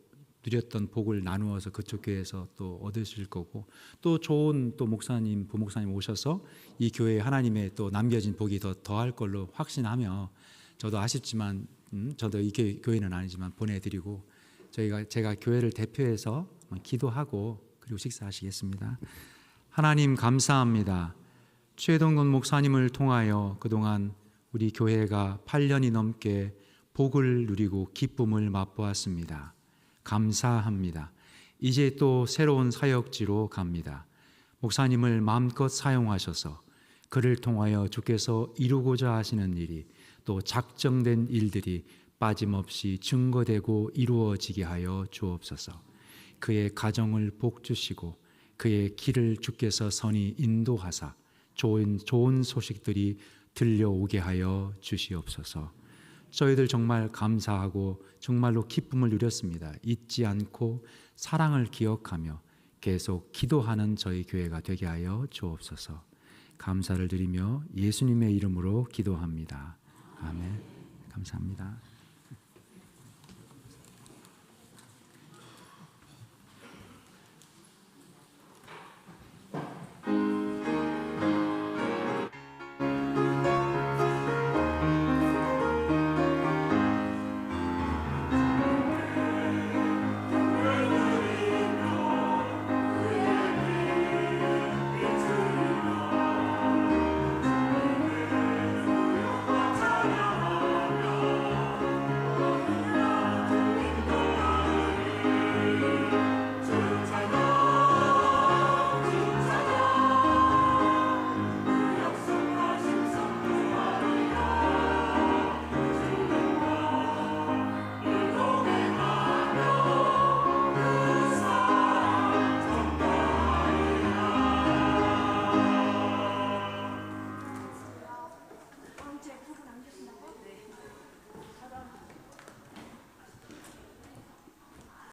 누렸던 복을 나누어서 그쪽 교회에서 또 얻으실 거고 또 좋은 또 목사님, 부목사님 오셔서 이 교회에 하나님의 또 남겨진 복이 더 더할 걸로 확신하며 저도 아쉽지만 저도 이 교회는 아니지만 보내드리고 제가 교회를 대표해서 기도하고 그리고 식사하시겠습니다. 하나님 감사합니다. 최동건 목사님을 통하여 그동안 우리 교회가 8년이 넘게 복을 누리고 기쁨을 맛보았습니다. 감사합니다. 이제 또 새로운 사역지로 갑니다. 목사님을 마음껏 사용하셔서 그를 통하여 주께서 이루고자 하시는 일이 또 작정된 일들이 빠짐없이 증거되고 이루어지게 하여 주옵소서. 그의 가정을 복주시고 그의 길을 주께서 선히 인도하사 좋은 소식들이 들려오게 하여 주시옵소서. 저희들 정말 감사하고 정말로 기쁨을 누렸습니다. 잊지 않고 사랑을 기억하며 계속 기도하는 저희 교회가 되게 하여 주옵소서. 감사를 드리며 예수님의 이름으로 기도합니다. 아멘. 감사합니다.